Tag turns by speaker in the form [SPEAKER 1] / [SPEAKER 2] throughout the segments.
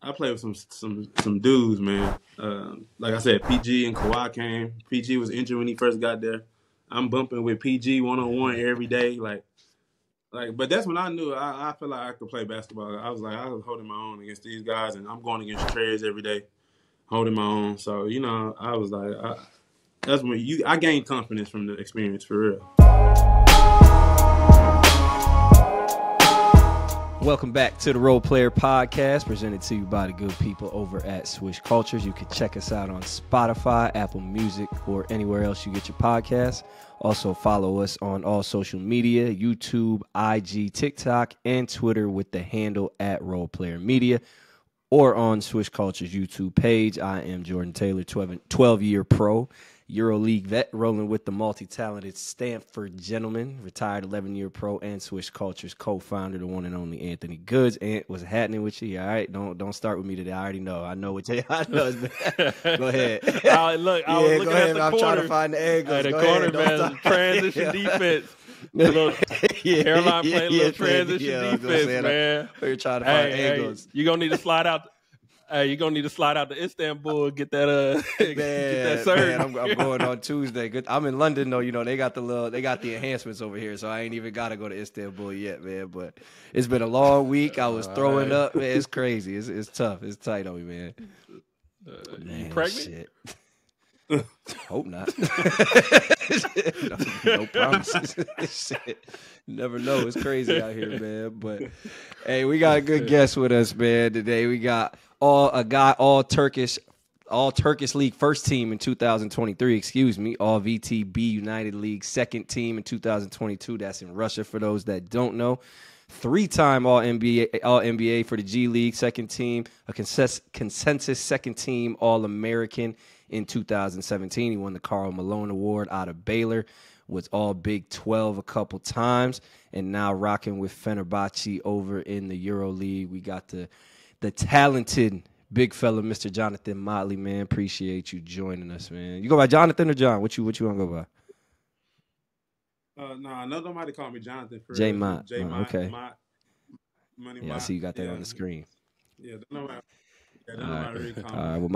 [SPEAKER 1] I played with some dudes, man. Like I said, PG and Kawhi came. PG was injured when he first got there. I'm bumping with PG 1-on-1 every day, but that's when I knew I felt like I could play basketball. I was holding my own against these guys, and I'm going against Trez every day, holding my own. So I was like, that's when I gained confidence from the experience for real.
[SPEAKER 2] Welcome back to the Role Player Podcast, presented to you by the good people over at Swish Cultures. You can check us out on Spotify, Apple Music, or anywhere else you get your podcasts. Also follow us on all social media, YouTube, IG, TikTok, and Twitter with the handle at Role Player Media, or on Swish Culture's YouTube page. I am Jordan Taylor, 12-year pro, EuroLeague vet, rolling with the multi-talented Stanford gentleman, retired 11-year pro, and Swish Culture's co-founder, the one and only Anthony Goods. Ant, what's happening with you? All right, don't start with me today. I already know. I know what you. I know. Go ahead.
[SPEAKER 3] I was looking at the corner.
[SPEAKER 2] I'm trying to find the angles.
[SPEAKER 3] The corner, man. Transition defense. Hairline playing a little transition defense, man.
[SPEAKER 2] You're trying to find angles.
[SPEAKER 3] You're gonna need to slide out. Hey, you're gonna need to slide out to Istanbul and get that get that surge.
[SPEAKER 2] Man, I'm going on Tuesday. Good. I'm in London though. They got the enhancements over here, so I ain't even gotta go to Istanbul yet, man. But it's been a long week. I was throwing up, man. It's crazy. It's tough. It's tight on me, man.
[SPEAKER 3] You pregnant?
[SPEAKER 2] Shit. Hope not. No promises. Shit. Never know. It's crazy out here, man. But hey, we got a good guest with us, man. Today we got all Turkish League first team in 2023. Excuse me, all VTB United League second team in 2022. That's in Russia for those that don't know. 3-time All NBA for the G League second team. A consensus second team All American in 2017. He won the Karl Malone Award out of Baylor. Was all Big 12 a couple times, and now rocking with Fenerbahçe over in the EuroLeague. We got the talented big fella, Mr. Johnathan Motley, man. Appreciate you joining us, man. You go by Jonathan or John? What you want to go by?
[SPEAKER 1] No, I know nobody call me Jonathan.
[SPEAKER 2] J Mott. Okay.
[SPEAKER 1] Mott, Money
[SPEAKER 2] I
[SPEAKER 1] Mott.
[SPEAKER 2] see you got that on the screen.
[SPEAKER 1] Yeah,
[SPEAKER 2] All right. Well,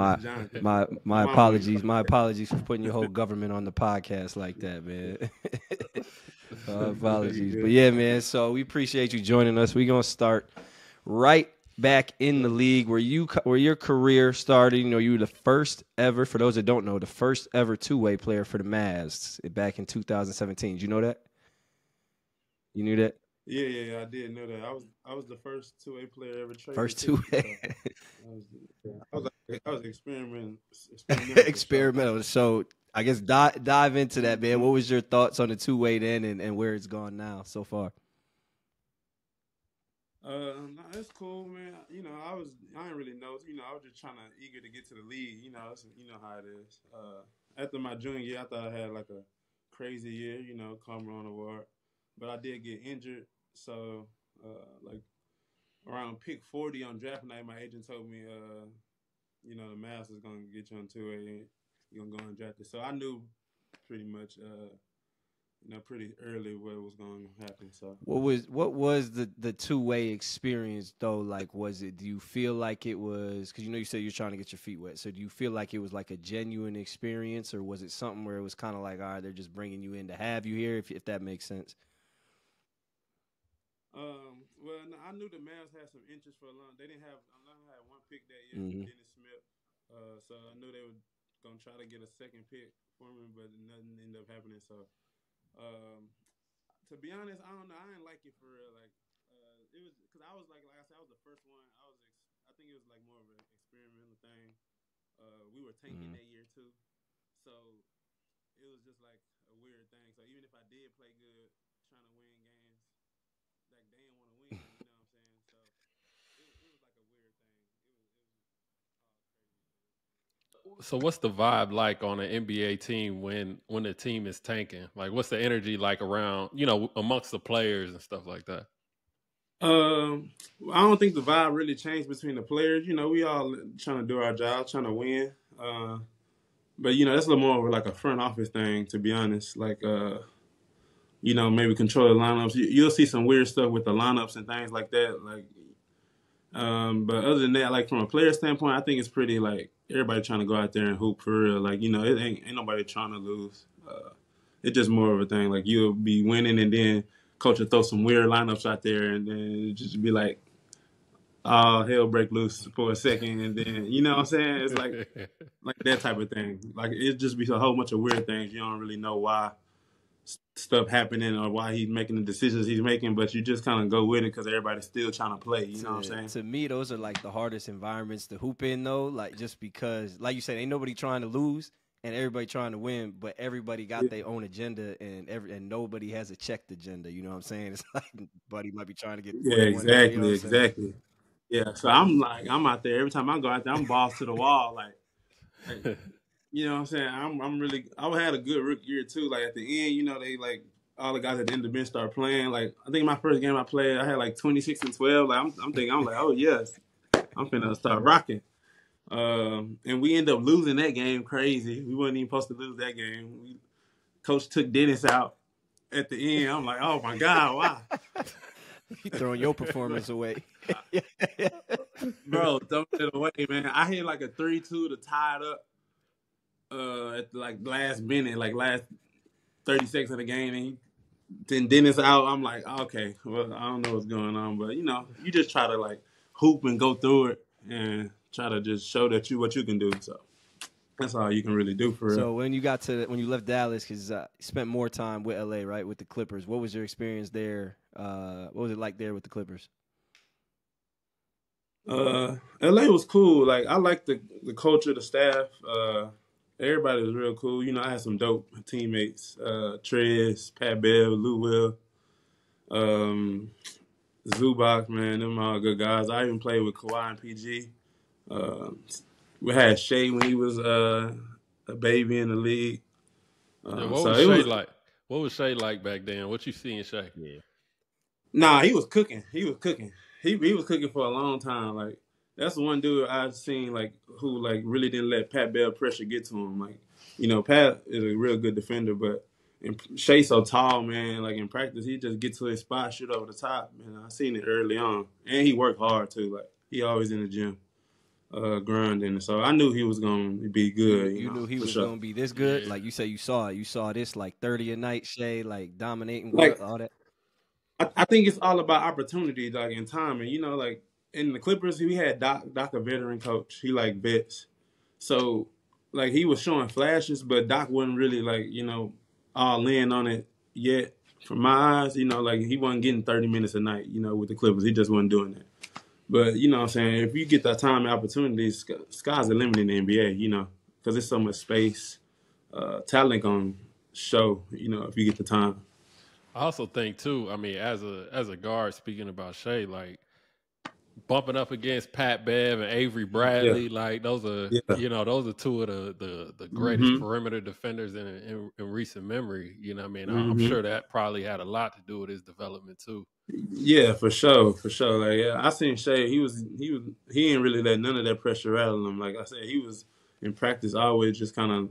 [SPEAKER 2] my apologies. My apologies for putting your whole government on the podcast like that, man. Apologies, but yeah, man. So we appreciate you joining us. We're gonna start right back in the league where your career started. You were the first ever, for those that don't know, the first ever two-way player for the Mavs back in 2017. Did you know that? You knew that?
[SPEAKER 1] Yeah, I did know that. I was the first two-way player ever traded.
[SPEAKER 2] First two-way.
[SPEAKER 1] I was experimental.
[SPEAKER 2] Experimental. So I guess dive into that, man. What was your thoughts on the two-way then and where it's gone now so far?
[SPEAKER 1] No, it's cool, man. I didn't really know. I was just eager to get to the league. You know how it is. After my junior year, I thought I had like a crazy year. Karl Malone Award, but I did get injured. So, like around pick 40 on draft night, my agent told me, the Mavs is gonna get you on 2A. You're gonna go undrafted. So I knew pretty much, pretty early what was going to happen. So
[SPEAKER 2] what was the two-way experience though? Like, do you feel like it was, because you said you're trying to get your feet wet, so do you feel like it was like a genuine experience, or was it something where it was kind of like, all right, they're just bringing you in to have you here, if that makes sense?
[SPEAKER 1] Well, no, I knew the Mavs had some interest for a long. They didn't have. I had one pick that year, Dennis Smith. So I knew they were gonna try to get a second pick for me, but nothing ended up happening. So, to be honest, I don't know. I didn't like it for real. Like, it was because I was like I said, I was the first one. I think it was like more of an experimental thing. We were tanking that year too, so it was just like a weird thing. So even if I did play good, trying to win games, like they didn't want to win. You know what I'm saying? So it was like a weird thing.
[SPEAKER 3] So what's the vibe like on an NBA team when the team is tanking? Like, what's the energy like around, amongst the players and stuff like that?
[SPEAKER 1] I don't think the vibe really changed between the players. We all trying to do our job, trying to win. But that's a little more of like a front office thing, to be honest. Like, maybe control the lineups. You'll see some weird stuff with the lineups and things like that. Like, But other than that, like from a player standpoint, I think it's pretty like everybody trying to go out there and hoop for real. Like it ain't nobody trying to lose. It's just more of a thing. Like you'll be winning, and then coach will throw some weird lineups out there, and then it just be like, oh, hell break loose for a second, and then you know what I'm saying? It's like that type of thing. Like it just be a whole bunch of weird things. You don't really know why stuff happening or why he's making the decisions he's making, but you just kind of go with it because everybody's still trying to play. You know what I'm saying?
[SPEAKER 2] To me, those are like the hardest environments to hoop in, though. Like just because, like you said, ain't nobody trying to lose and everybody trying to win, but everybody got their own agenda and nobody has a checked agenda. You know what I'm saying? It's like buddy might be trying to get
[SPEAKER 1] exactly,
[SPEAKER 2] you know
[SPEAKER 1] exactly. Yeah, so I'm out there every time I go out there, I'm balls to the wall, like you know what I'm saying? I had a good rookie year too. Like at the end, you know, they like all the guys at the end of the bench start playing. Like I think my first game I played, I had like 26 and 12. Like I'm like, oh yes, I'm finna start rocking. And we end up losing that game. Crazy. We wasn't even supposed to lose that game. Coach took Dennis out at the end. I'm like, oh my God, why?
[SPEAKER 2] You throwing your performance away.
[SPEAKER 1] Bro, throw it away, man. I hit like a 3-2 to tie it up at like last minute, like last 30 seconds of the game. And then Dennis out. I'm like, okay, well, I don't know what's going on. But, you know, you just try to like hoop and go through it and try to just show that what you can do. So that's all you can really do for real.
[SPEAKER 2] So when you left Dallas, because you spent more time with LA, right, with the Clippers, what was your experience there? What was it like there with the Clippers?
[SPEAKER 1] LA was cool. Like I liked the culture, the staff. Everybody was real cool. You know, I had some dope teammates. Trez, Pat Bev, Lou Will, Zubac, man, them all good guys. I even played with Kawhi and PG. We had Shea when he was a baby in the league.
[SPEAKER 3] What was Shea like? What was Shea like back then? What you seeing Shea?
[SPEAKER 2] Yeah.
[SPEAKER 1] Nah, he was cooking. He was cooking for a long time. Like that's the one dude I've seen like who like really didn't let Pat Bell pressure get to him. Like, you know, Pat is a real good defender, but Shea's so tall, man. Like in practice, he just get to his spot, shoot over the top. Man, I seen it early on, and he worked hard too. Like he always in the gym, grinding. So I knew he was gonna be good.
[SPEAKER 2] You knew he was gonna be this good. Yeah. Like you say, you saw it. You saw this like 30 a night, Shea, like dominating, like all that.
[SPEAKER 1] I think it's all about opportunity, like in timing. You know, like in the Clippers, we had Doc, a veteran coach. He like vets, so like he was showing flashes, but Doc wasn't really like, you know, all in on it yet. From my eyes, you know, like he wasn't getting 30 minutes a night, you know, with the Clippers. He just wasn't doing that. But you know what I'm saying? If you get that time and opportunities, sky's the limit in the NBA, you know, because there's so much space. Talent gonna show, you know, if you get the time.
[SPEAKER 3] I also think too, I mean, as a guard, speaking about Shea, like bumping up against Pat Bev and Avery Bradley, like those are you know, those are two of the greatest perimeter defenders in recent memory. You know what I mean? I'm sure that probably had a lot to do with his development too.
[SPEAKER 1] Yeah, for sure. Like, yeah, I seen Shea. He didn't really let none of that pressure rattle him. Like I said, he was in practice always just kind of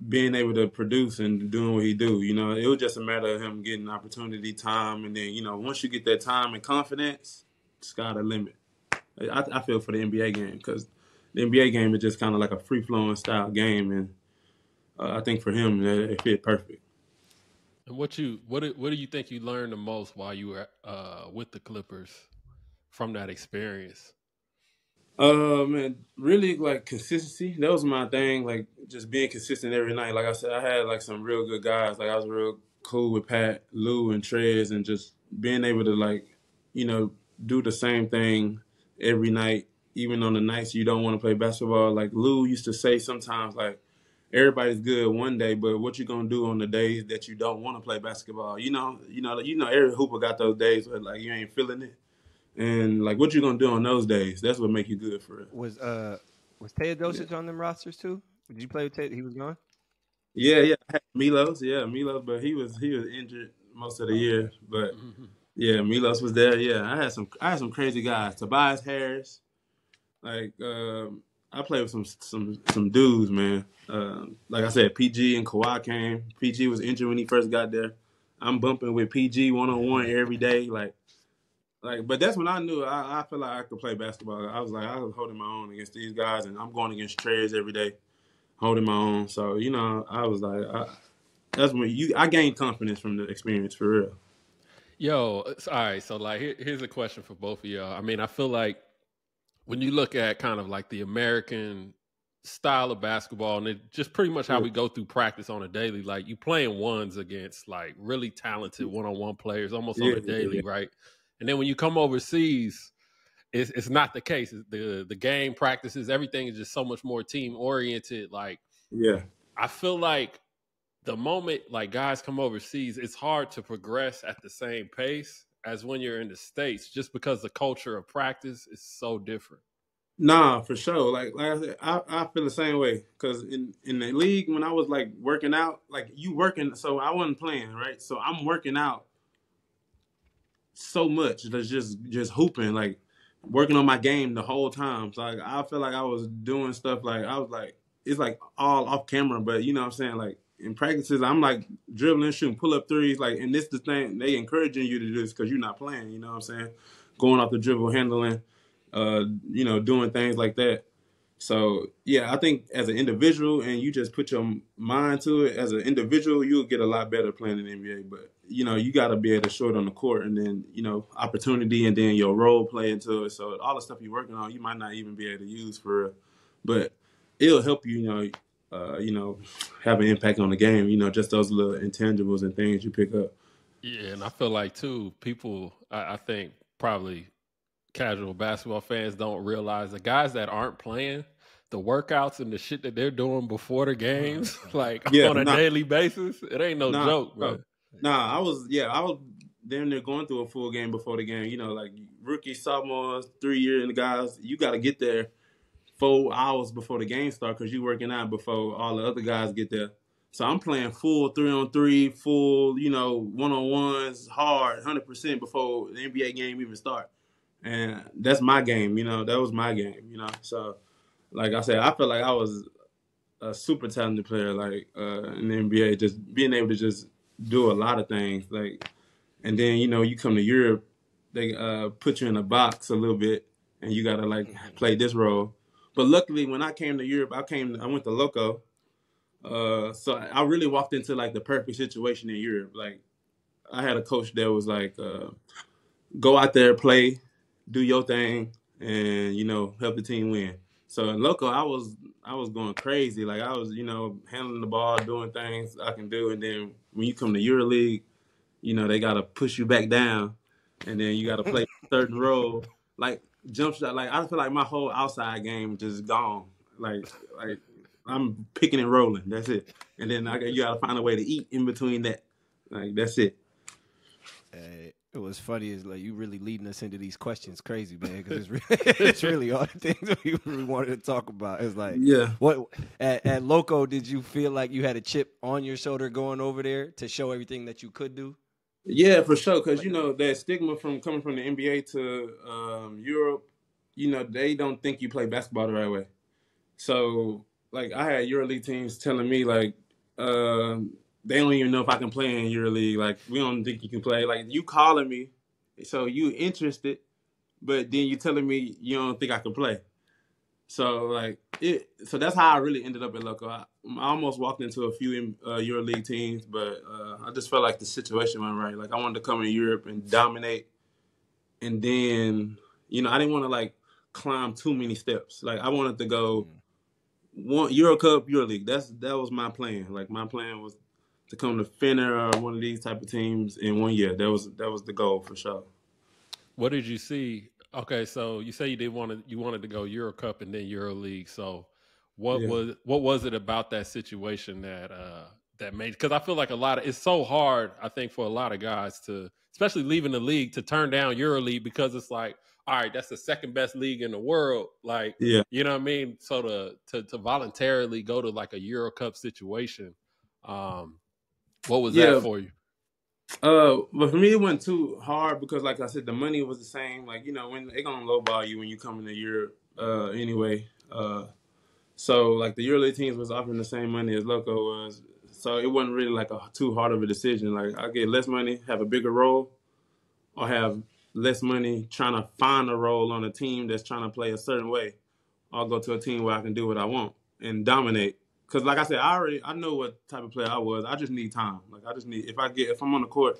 [SPEAKER 1] being able to produce and doing what he do. You know, it was just a matter of him getting opportunity, time, and then, you know, once you get that time and confidence, sky the limit. I feel for the NBA game because the NBA game is just kind of like a free-flowing style game, and I think for him, it fit perfect.
[SPEAKER 3] And what do you think you learned the most while you were with the Clippers from that experience?
[SPEAKER 1] Man, really like consistency. That was my thing. Like just being consistent every night. Like I said, I had like some real good guys. Like I was real cool with Pat, Lou, and Trez, and just being able to like, you know, do the same thing every night, even on the nights you don't want to play basketball. Like Lou used to say sometimes, like everybody's good one day, but what you gonna do on the days that you don't want to play basketball? You know, every hooper got those days where like you ain't feeling it. And like, what you gonna do on those days? That's what make you good for it.
[SPEAKER 2] Was Teodosic on them rosters too? Did you play with Ted? He was gone.
[SPEAKER 1] Yeah. I had Milos, but he was injured most of the year. But yeah, Milos was there. Yeah, I had some crazy guys. Tobias Harris, like I played with some dudes, man. Like I said, PG and Kawhi came. PG was injured when he first got there. I'm bumping with PG one-on-one every day, like. Like, but that's when I knew I feel like I could play basketball. I was like, I was holding my own against these guys, and I'm going against Trez every day, holding my own. So I was like, that's when I gained confidence from the experience for real.
[SPEAKER 3] Yo, all right. So like, here's a question for both of y'all. I mean, I feel like when you look at kind of like the American style of basketball, and it just pretty much how we go through practice on a daily, like you playing ones against like really talented one-on-one players almost on a daily, right? And then when you come overseas, it's not the case. The game practices, everything is just so much more team oriented. Like, I feel like the moment like guys come overseas, it's hard to progress at the same pace as when you're in the States, just because the culture of practice is so different.
[SPEAKER 1] Nah, for sure. Like I said, I feel the same way. Cause in the league, when I was like working out, like you working, so I wasn't playing, right? So I'm working out so much. That's just hooping, like working on my game the whole time. So like, I feel like I was doing stuff like I was like it's like all off camera, but you know what I'm saying? Like in practices, I'm like dribbling, shooting pull up threes, like and this the thing they encouraging you to do this because you're not playing, you know what I'm saying? Going off the dribble, handling, doing things like that. So yeah, I think as an individual and you just put your mind to it as an individual, you'll get a lot better playing in the NBA. But you got to be able to show it on the court, and then opportunity, and then your role play into it. So all the stuff you're working on, you might not even be able to use for, but it'll help you. Have an impact on the game. Just those little intangibles and things you pick up.
[SPEAKER 3] Yeah, and I feel like too, people, I think probably casual basketball fans don't realize the guys that aren't playing, the workouts and the shit that they're doing before the games, like on a daily basis, it ain't no joke, bro.
[SPEAKER 1] I was damn near going through a full game before the game. Like rookie, sophomores, 3 year and the guys, you got to get there 4 hours before the game starts because you working out before all the other guys get there. So I'm playing full 3-on-3, full, one-on-ones, hard, 100% before the NBA game even start. And that's my game, that was my game, So, like I said, I feel like I was a super talented player, like in the NBA, just being able to just do a lot of things. Like, and then, you come to Europe, they put you in a box a little bit and you got to like play this role. But luckily, when I came to Europe, I went to Loco. So I really walked into like the perfect situation in Europe. Like I had a coach that was like, go out there, play, do your thing, and help the team win. So in Loco, I was going crazy. Like I was, handling the ball, doing things I can do, and then when you come to EuroLeague, they gotta push you back down, and then you gotta play a certain role. Like jump shot, like I feel like my whole outside game just gone. Like I'm picking and rolling. That's it. And then you gotta find a way to eat in between that. Like that's it.
[SPEAKER 2] It was funny is like you really leading us into these questions crazy, man, because it's really all the things that we really wanted to talk about. It's like, what at Loco, did you feel like you had a chip on your shoulder going over there to show everything that you could do?
[SPEAKER 1] Yeah, for sure, because that stigma from coming from the NBA to Europe, they don't think you play basketball the right way. So like I had EuroLeague teams telling me like they don't even know if I can play in EuroLeague. Like we don't think you can play. Like you calling me, so you interested, but then you telling me you don't think I can play. So so that's how I really ended up at Loco. I almost walked into a few EuroLeague teams, but I just felt like the situation wasn't right. Like I wanted to come in Europe and dominate, and then I didn't want to like climb too many steps. Like I wanted to go one Eurocup, EuroLeague. That was my plan. Like my plan was to come to Fener or one of these type of teams in 1 year. That was the goal for sure.
[SPEAKER 3] What did you see? Okay, so you say you wanted to go Eurocup and then EuroLeague. So what was it about that situation that made? Because I feel like it's so hard. I think for a lot of guys to, especially leaving the league, to turn down EuroLeague because it's like, all right, that's the second best league in the world. Like, you know what I mean? So to voluntarily go to like a Eurocup situation, what was that for you?
[SPEAKER 1] But for me, it wasn't too hard because, like I said, the money was the same. Like when they're gonna lowball you when you come into Europe, anyway. So like the EuroLeague teams was offering the same money as Loco was, so it wasn't really like too hard of a decision. Like I get less money, have a bigger role, or have less money trying to find a role on a team that's trying to play a certain way. I'll go to a team where I can do what I want and dominate. Because like I said, I know what type of player I was. I just need time. Like I just need if I'm on the court,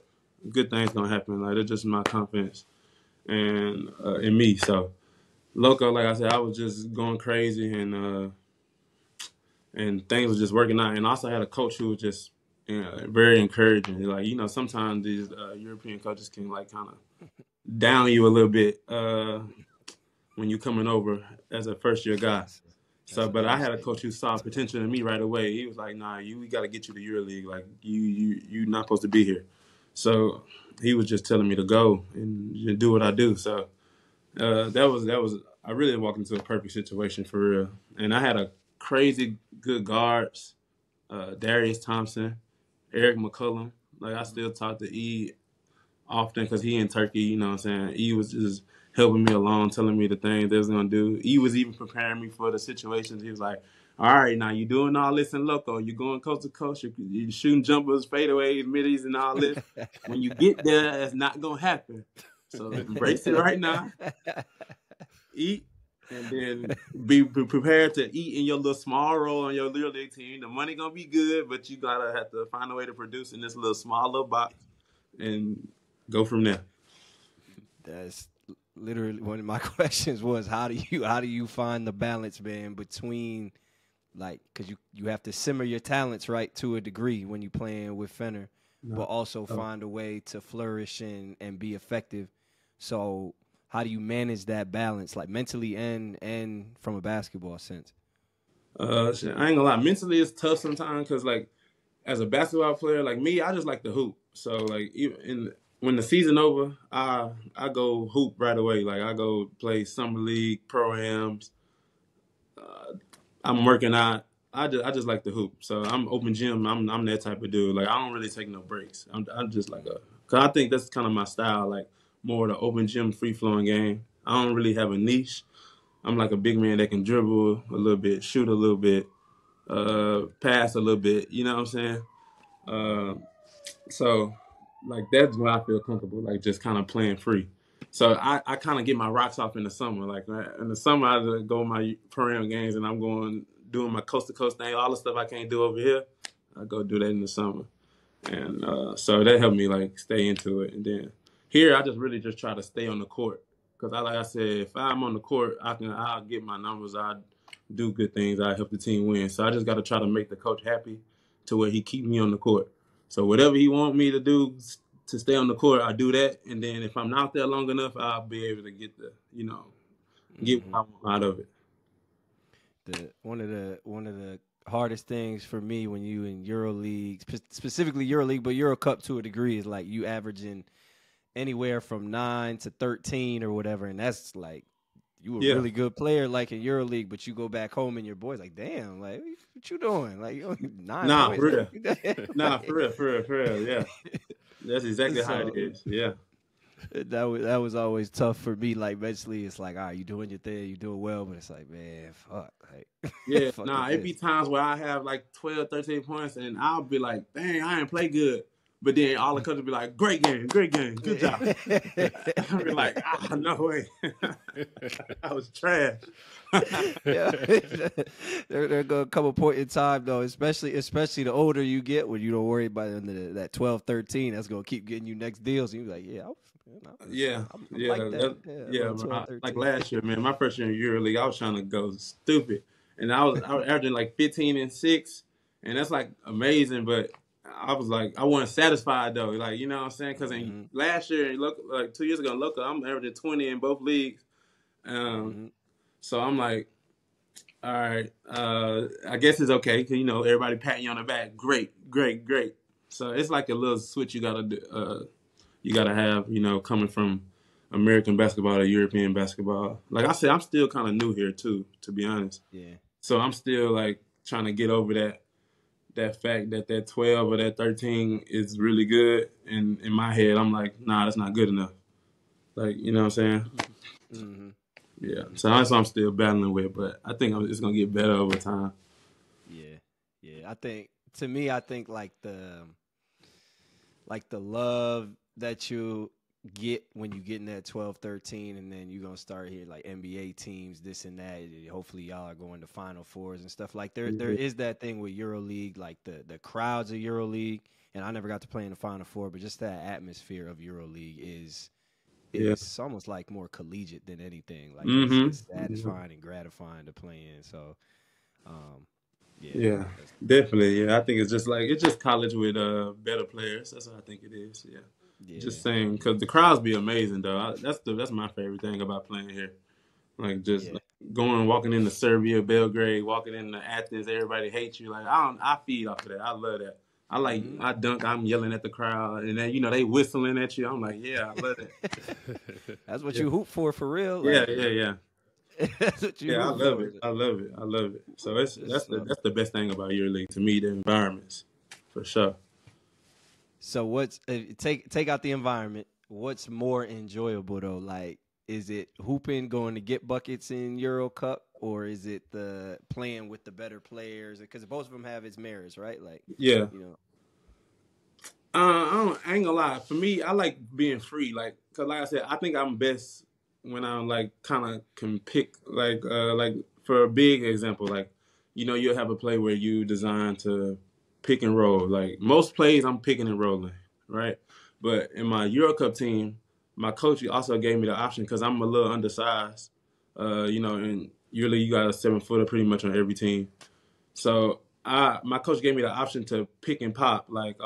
[SPEAKER 1] good things gonna happen. Like it's just my confidence and in me. So Loco, like I said, I was just going crazy and things were just working out. And I also had a coach who was just very encouraging. Like sometimes these European coaches can like kind of down you a little bit when you're coming over as a first year guy. So, but I had a coach who saw potential in me right away. He was like, "Nah, we got to get you to EuroLeague. Like, you're not supposed to be here." So he was just telling me to go and do what I do. So that was. I really walked into a perfect situation for real. And I had a crazy good guards, Darius Thompson, Eric McCullum. Like I still talk to E often because he in Turkey. You know what I'm saying? E was just helping me along, telling me the things they was gonna do. He was even preparing me for the situations. He was like, "All right, now you doing all this in Loco. You're going coast to coast. You're shooting jumpers, fadeaways, middies, and all this. When you get there, it's not gonna happen. So embrace it right now. Eat, and then be prepared to eat in your little small role on your little league team. The money gonna be good, but you gotta have to find a way to produce in this little small little box and go from there."
[SPEAKER 2] That's literally one of my questions was how do you find the balance, man, between like because you have to simmer your talents right to a degree when you playing with Fener, but also find a way to flourish and be effective. So how do you manage that balance, like mentally and from a basketball sense?
[SPEAKER 1] I ain't gonna lie. Mentally, it's tough sometimes because, like, as a basketball player, like me, I just like to hoop. So, like, when the season over, I go hoop right away. Like, I go play summer league, pro-ams. I'm working out. I just like to hoop. So I'm open gym. I'm that type of dude. Like I don't really take no breaks. I'm just like cause I think that's kind of my style. Like more the open gym, free flowing game. I don't really have a niche. I'm like a big man that can dribble a little bit, shoot a little bit, pass a little bit. You know what I'm saying? Uh, so like that's where I feel comfortable. Like just kind of playing free. So I kind of get my rocks off in the summer. Like in the summer, I go my pro-am games and I'm doing my coast to coast thing. All the stuff I can't do over here, I go do that in the summer. And so that helped me like stay into it. And then here, I just really just try to stay on the court because like I said, if I'm on the court, I'll get my numbers. I do good things. I help the team win. So I just got to try to make the coach happy to where he keep me on the court. So whatever he want me to do to stay on the court, I do that. And then if I'm not there long enough, I'll be able to get get what I want out of it.
[SPEAKER 2] One of the hardest things for me when you in EuroLeague, specifically EuroLeague, but Eurocup to a degree, is like you averaging anywhere from 9 to 13 or whatever, and that's like you a really good player like in EuroLeague, but you go back home and your boy's like, damn, like what you doing? Like you only 9 points.
[SPEAKER 1] For real. For real, yeah. That's exactly how it is. Yeah.
[SPEAKER 2] That was always tough for me. Like mentally, it's like, all right, you doing your thing, you doing well, but it's like, man, fuck. Like,
[SPEAKER 1] yeah,
[SPEAKER 2] fuck
[SPEAKER 1] it be times where I have like 12, 13 points, and I'll be like, dang, I ain't play good. But then all the coaches be like, great game, good job. I'll be like, no way. I was trash.
[SPEAKER 2] Yeah. There go a couple point in time though, especially the older you get, when you don't worry about that 12, 13, that's gonna keep getting you next deals. And you're like,
[SPEAKER 1] like last year, man, my first year in EuroLeague, I was trying to go stupid, and I was averaging like 15 and 6, and that's like amazing. But I was like, I wasn't satisfied though, like you know what I'm saying? Because last year, like 2 years ago in Local, I'm averaging 20 in both leagues. So I'm like, all right, I guess it's okay because everybody patting you on the back. Great. So it's like a little switch you gotta do. You gotta have, coming from American basketball to European basketball. Like I said, I'm still kind of new here too, to be honest.
[SPEAKER 2] Yeah.
[SPEAKER 1] So I'm still like trying to get over that fact that 12 or that 13 is really good. And in my head, I'm like, nah, that's not good enough. Like, you know what I'm saying? Mm-hmm. Yeah. So that's what I'm still battling with, but I think it's gonna get better over time.
[SPEAKER 2] Yeah. I think like the love that you get when you get in that 12, 13, and then you're gonna start here like NBA teams, this and that. Hopefully y'all are going to Final Fours and stuff. Like there is that thing with EuroLeague, like the crowds of EuroLeague, and I never got to play in the Final Four, but just that atmosphere of EuroLeague is almost like more collegiate than anything. Like it's satisfying and gratifying to play in. So
[SPEAKER 1] yeah, definitely. Yeah, I think it's just college with better players. That's what I think it is. Yeah. Just saying, because the crowds be amazing, though. That's my favorite thing about playing here. Like just like, walking into Serbia, Belgrade, walking into Athens, everybody hates you. Like I feed off of that. I love that. I dunk. I'm yelling at the crowd, and then they whistling at you. I'm like, yeah, I love that.
[SPEAKER 2] That's what you hoop for real.
[SPEAKER 1] Like,
[SPEAKER 2] yeah. That's what you.
[SPEAKER 1] Yeah, I love it. I love it. So that's the best thing about EuroLeague to me. The environments, for sure.
[SPEAKER 2] So what's take out the environment? What's more enjoyable though? Like, is it hooping, going to get buckets in Eurocup, or is it the playing with the better players? Because both of them have its merits, right? Like,
[SPEAKER 1] I ain't gonna lie. For me, I like being free. Like, cause like I said, I think I'm best when I'm like kind of can pick. Like for a big example, like you'll have a play where you design to pick and roll. Like most plays, I'm picking and rolling, right? But in my Eurocup team, my coach also gave me the option because I'm a little undersized. And usually you got a 7-footer pretty much on every team. So my coach gave me the option to pick and pop, like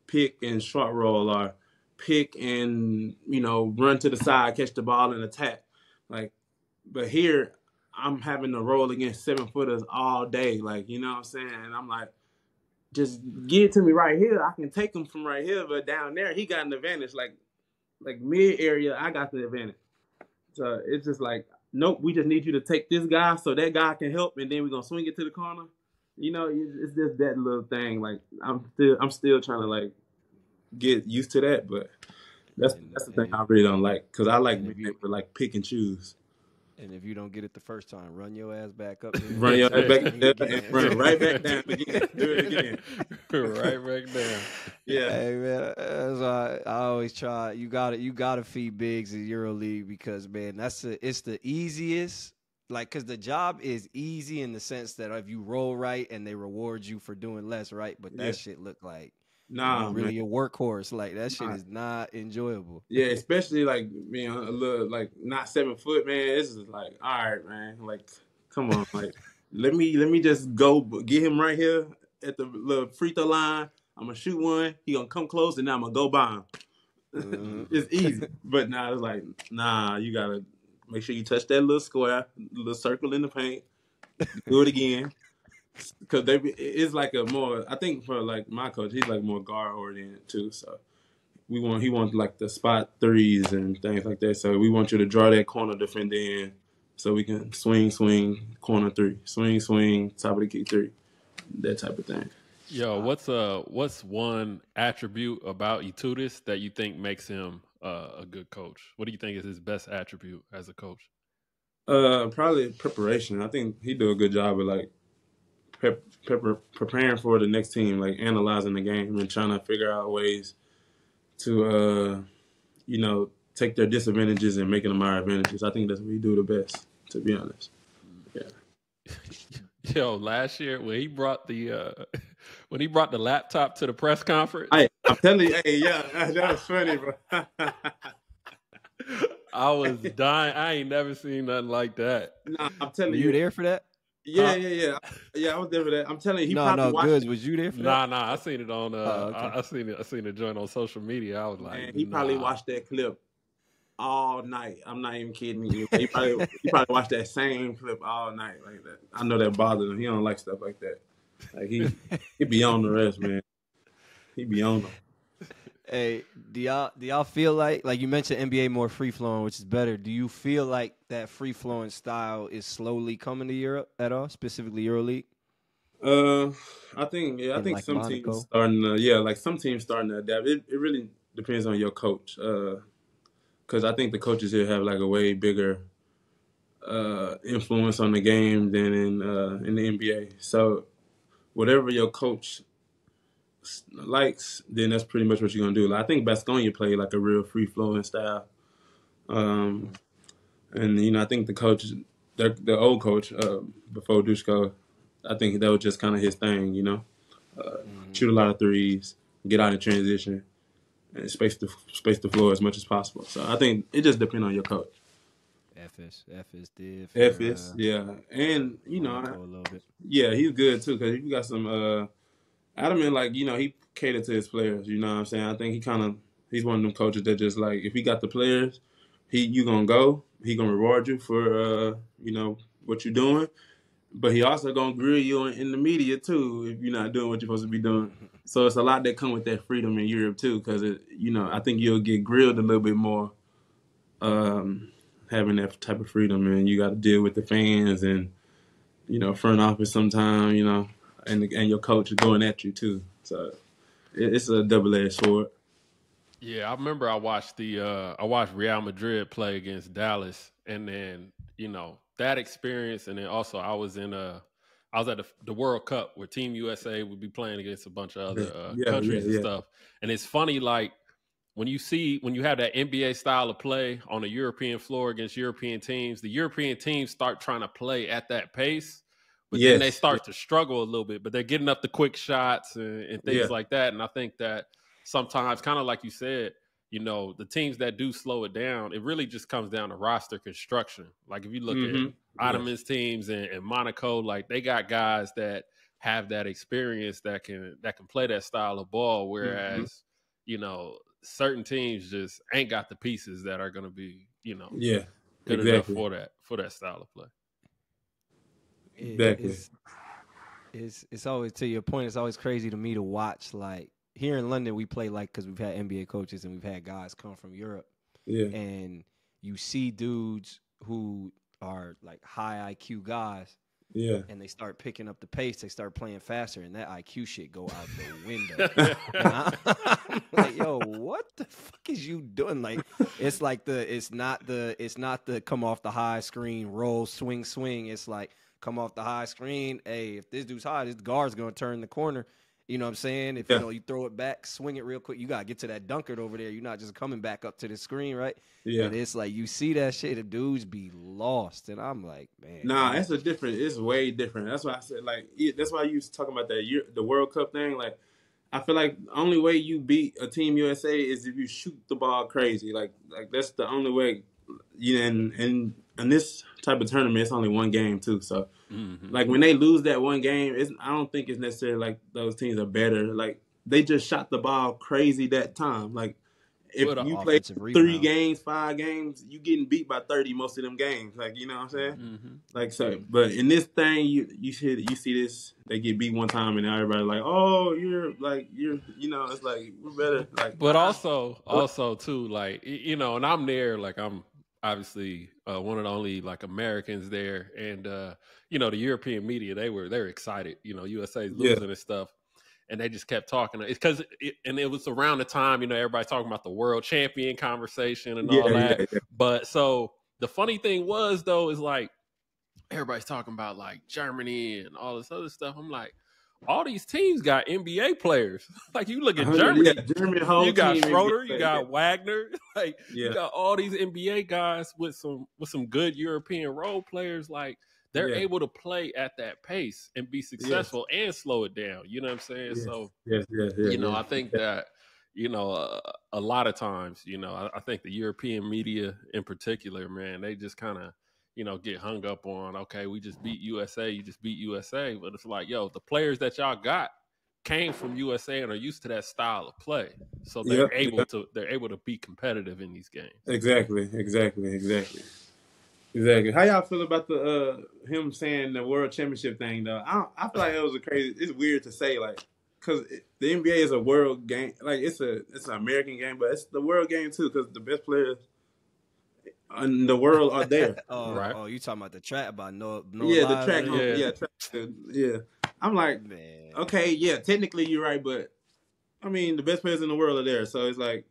[SPEAKER 1] pick and short roll, or pick and run to the side, catch the ball and attack. Like, but here I'm having to roll against 7-footers all day. Like, you know what I'm saying? And I'm like, just give it to me right here. I can take him from right here, but down there he got an advantage. Like mid area, I got the advantage. So it's just like, nope, we just need you to take this guy so that guy can help, and then we're gonna swing it to the corner. It's just that little thing. Like I'm still trying to like get used to that, but that's the thing I really don't like, because I like being able to like pick and choose.
[SPEAKER 2] And if you don't get it the first time, run your ass back up.
[SPEAKER 1] Run your ass back and run right back down again. Do it again.
[SPEAKER 3] Right back down.
[SPEAKER 1] Yeah.
[SPEAKER 2] Hey man, that's why I always try. You gotta feed bigs in EuroLeague, because man, it's the easiest. Like, cause the job is easy in the sense that if you roll right and they reward you for doing less, right? But that shit look like really a workhorse. Like that shit is not enjoyable.
[SPEAKER 1] Yeah, especially like being a little like not 7 foot, man. It's just like, all right, man. Like, come on, like let me just go get him right here at the little free throw line. I'm gonna shoot one. He gonna come close, and now I'm gonna go by him. It's easy, but now it's like, you gotta make sure you touch that little square, little circle in the paint. Do it again. Because it's like a more, I think for like my coach, he's like more guard oriented too. So he wants like the spot threes and things like that. So we want you to draw that corner defender in, so we can swing, corner three, swing, top of the key three, that type of thing.
[SPEAKER 3] Yo, what's one attribute about Eutytis that you think makes him a good coach? What do you think is his best attribute as a coach?
[SPEAKER 1] Probably preparation. I think he do a good job of like preparing for the next team, like analyzing the game and trying to figure out ways to, take their disadvantages and making them our advantages. I think that's what we do the best, to be honest. Yeah.
[SPEAKER 3] Yo, last year when he brought the laptop to the press conference,
[SPEAKER 1] I'm telling you, that was funny, bro.
[SPEAKER 3] I was dying. I ain't never seen nothing like that.
[SPEAKER 1] Nah, I'm telling you.
[SPEAKER 2] You there for that?
[SPEAKER 1] Yeah. I was there for that. I'm telling you, he probably watched
[SPEAKER 2] Goods.
[SPEAKER 1] it.
[SPEAKER 2] Was you there for that?
[SPEAKER 3] Nah. I seen it on.
[SPEAKER 2] Okay.
[SPEAKER 3] I seen the joint on social media. I was like,
[SPEAKER 1] man, he probably watched that clip all night. I'm not even kidding you. He probably watched that same clip all night like that. I know that bothers him. He don't like stuff like that. Like he be on the rest, man. He be on them.
[SPEAKER 2] Hey, do y'all feel like you mentioned NBA more free flowing, which is better? Do you feel like that free flowing style is slowly coming to Europe at all, specifically EuroLeague?
[SPEAKER 1] I think
[SPEAKER 2] like
[SPEAKER 1] some
[SPEAKER 2] Monaco?
[SPEAKER 1] teams starting some teams starting to adapt. It really depends on your coach. Because I think the coaches here have like a way bigger influence on the game than in the NBA. So whatever your coach likes, then that's pretty much what you're gonna do. Like, I think Baskonia played like a real free flowing style, and I think the coach, the old coach before Dushko, I think that was just kind of his thing. Shoot a lot of threes, get out in transition, and space the floor as much as possible. So I think it just depends on your coach.
[SPEAKER 2] FS did.
[SPEAKER 1] FS, yeah, and
[SPEAKER 2] Monaco a little bit.
[SPEAKER 1] yeah, he's good too because you got some. Adamant, like, he catered to his players. You know what I'm saying? I think he's one of them coaches that just, like, if he got the players, you going to go. He going to reward you for, what you're doing. But he also going to grill you in the media, too, if you're not doing what you're supposed to be doing. So it's a lot that come with that freedom in Europe, too, because, I think you'll get grilled a little bit more having that type of freedom. And you got to deal with the fans and, front office sometime, and your coach is going at you too, so it's a double-edged sword.
[SPEAKER 3] Yeah, I remember I watched Real Madrid play against Dallas, and then that experience, and then also I was at the World Cup where Team USA would be playing against a bunch of other countries and stuff, and it's funny like when you have that NBA style of play on a European floor against European teams, the European teams start trying to play at that pace. But then they start to struggle a little bit, but they're getting up the quick shots and things like that. And I think that sometimes, kind of like you said, the teams that do slow it down, it really just comes down to roster construction. Like if you look at Ottoman's teams and Monaco, like they got guys that have that experience that can play that style of ball, whereas certain teams just ain't got the pieces that are going to be good enough for that style of play.
[SPEAKER 1] Exactly.
[SPEAKER 2] It's always, to your point, it's always crazy to me to watch. Like here in London, we play because we've had NBA coaches and we've had guys come from Europe.
[SPEAKER 1] Yeah.
[SPEAKER 2] And you see dudes who are like high IQ guys.
[SPEAKER 1] Yeah.
[SPEAKER 2] And they start picking up the pace. They start playing faster, and that IQ shit go out the window. I'm like, yo, what the fuck is you doing? Like, it's not the come off the high screen, roll, swing. It's like, come off the high screen. Hey, if this dude's high, this guard's going to turn the corner. You know what I'm saying? If you throw it back, swing it real quick, you got to get to that dunker over there. You're not just coming back up to the screen, right?
[SPEAKER 1] Yeah.
[SPEAKER 2] And it's like you see that shit, the dudes be lost. And I'm like, man.
[SPEAKER 1] Nah, it's way different. That's why I said, like, that's why you was talking about the World Cup thing. Like, I feel like the only way you beat a Team USA is if you shoot the ball crazy. Like that's the only way. And in this type of tournament, it's only one game too. So, like when they lose that one game, I don't think it's necessarily like those teams are better. Like they just shot the ball crazy that time. Like if you play 3 games, 5 games, you getting beat by 30 most of them games. Like you know what I'm saying?
[SPEAKER 2] Mm-hmm.
[SPEAKER 1] Like so, but in this thing, you see this. They get beat one time, and everybody like, oh, you're it's like we're better. Like,
[SPEAKER 3] but also too, like and I'm there. Like I'm obviously one of the only like Americans there, and the European media they're excited. USA's losing and stuff, and they just kept talking. It's because it was around the time everybody's talking about the world champion conversation and all that. Yeah. But so the funny thing was though is like everybody's talking about like Germany and all this other stuff. I'm like, all these teams got NBA players. Like you look at Germany, you got Schroeder, you got Wagner, like you got all these NBA guys with some good European role players. Like they're able to play at that pace and be successful and slow it down. You know what I'm saying? So I think that a lot of times, I think the European media in particular, man, they just kind of get hung up on, okay, we just beat USA, you just beat USA. But it's like, yo, the players that y'all got came from USA and are used to that style of play. So they're able to be competitive in these games.
[SPEAKER 1] Exactly. How y'all feel about the him saying the World Championship thing though? I feel like it was it's weird to say, like, because the NBA is a world game. Like it's an American game, but it's the world game too, because the best players in the world are there.
[SPEAKER 2] Right. Oh, you talking about the track about no
[SPEAKER 1] the track. Yeah. I'm like, man. Okay, yeah, technically you're right, but I mean the best players in the world are there, so it's like,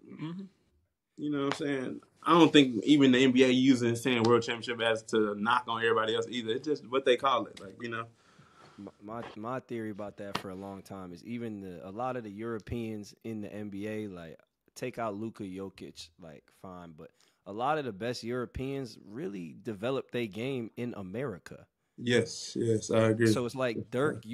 [SPEAKER 1] you know what I'm saying? I don't think even the NBA saying World Championship as to knock on everybody else either. It's just what they call it, like
[SPEAKER 2] My theory about that for a long time is even a lot of the Europeans in the NBA, like take out Luka Jokic, like fine, but a lot of the best Europeans really developed their game in America.
[SPEAKER 1] Yes, I agree.
[SPEAKER 2] So it's like Dirk,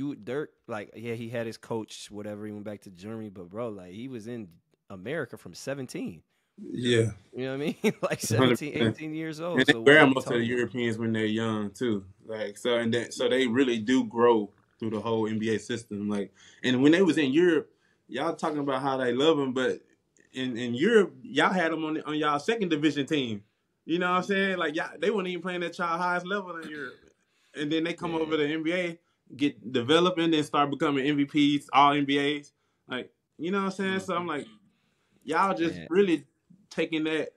[SPEAKER 2] like he had his coach, whatever. He went back to Germany, but bro, like he was in America from 17.
[SPEAKER 1] Yeah.
[SPEAKER 2] You know what I mean? Like 17, 18 years old.
[SPEAKER 1] And they
[SPEAKER 2] So
[SPEAKER 1] wear most of the Europeans when they're young too. Like so they really do grow through the whole NBA system. Like, and when they was in Europe, y'all talking about how they love them, but in Europe, y'all had them on y'all second division team. You know what I'm saying? Like y'all, they weren't even playing at y'all highest level in Europe. And then they come over to the NBA, get developing, then start becoming MVPs, all NBAs. Like, you know what I'm saying? So I'm like, y'all just really taking that,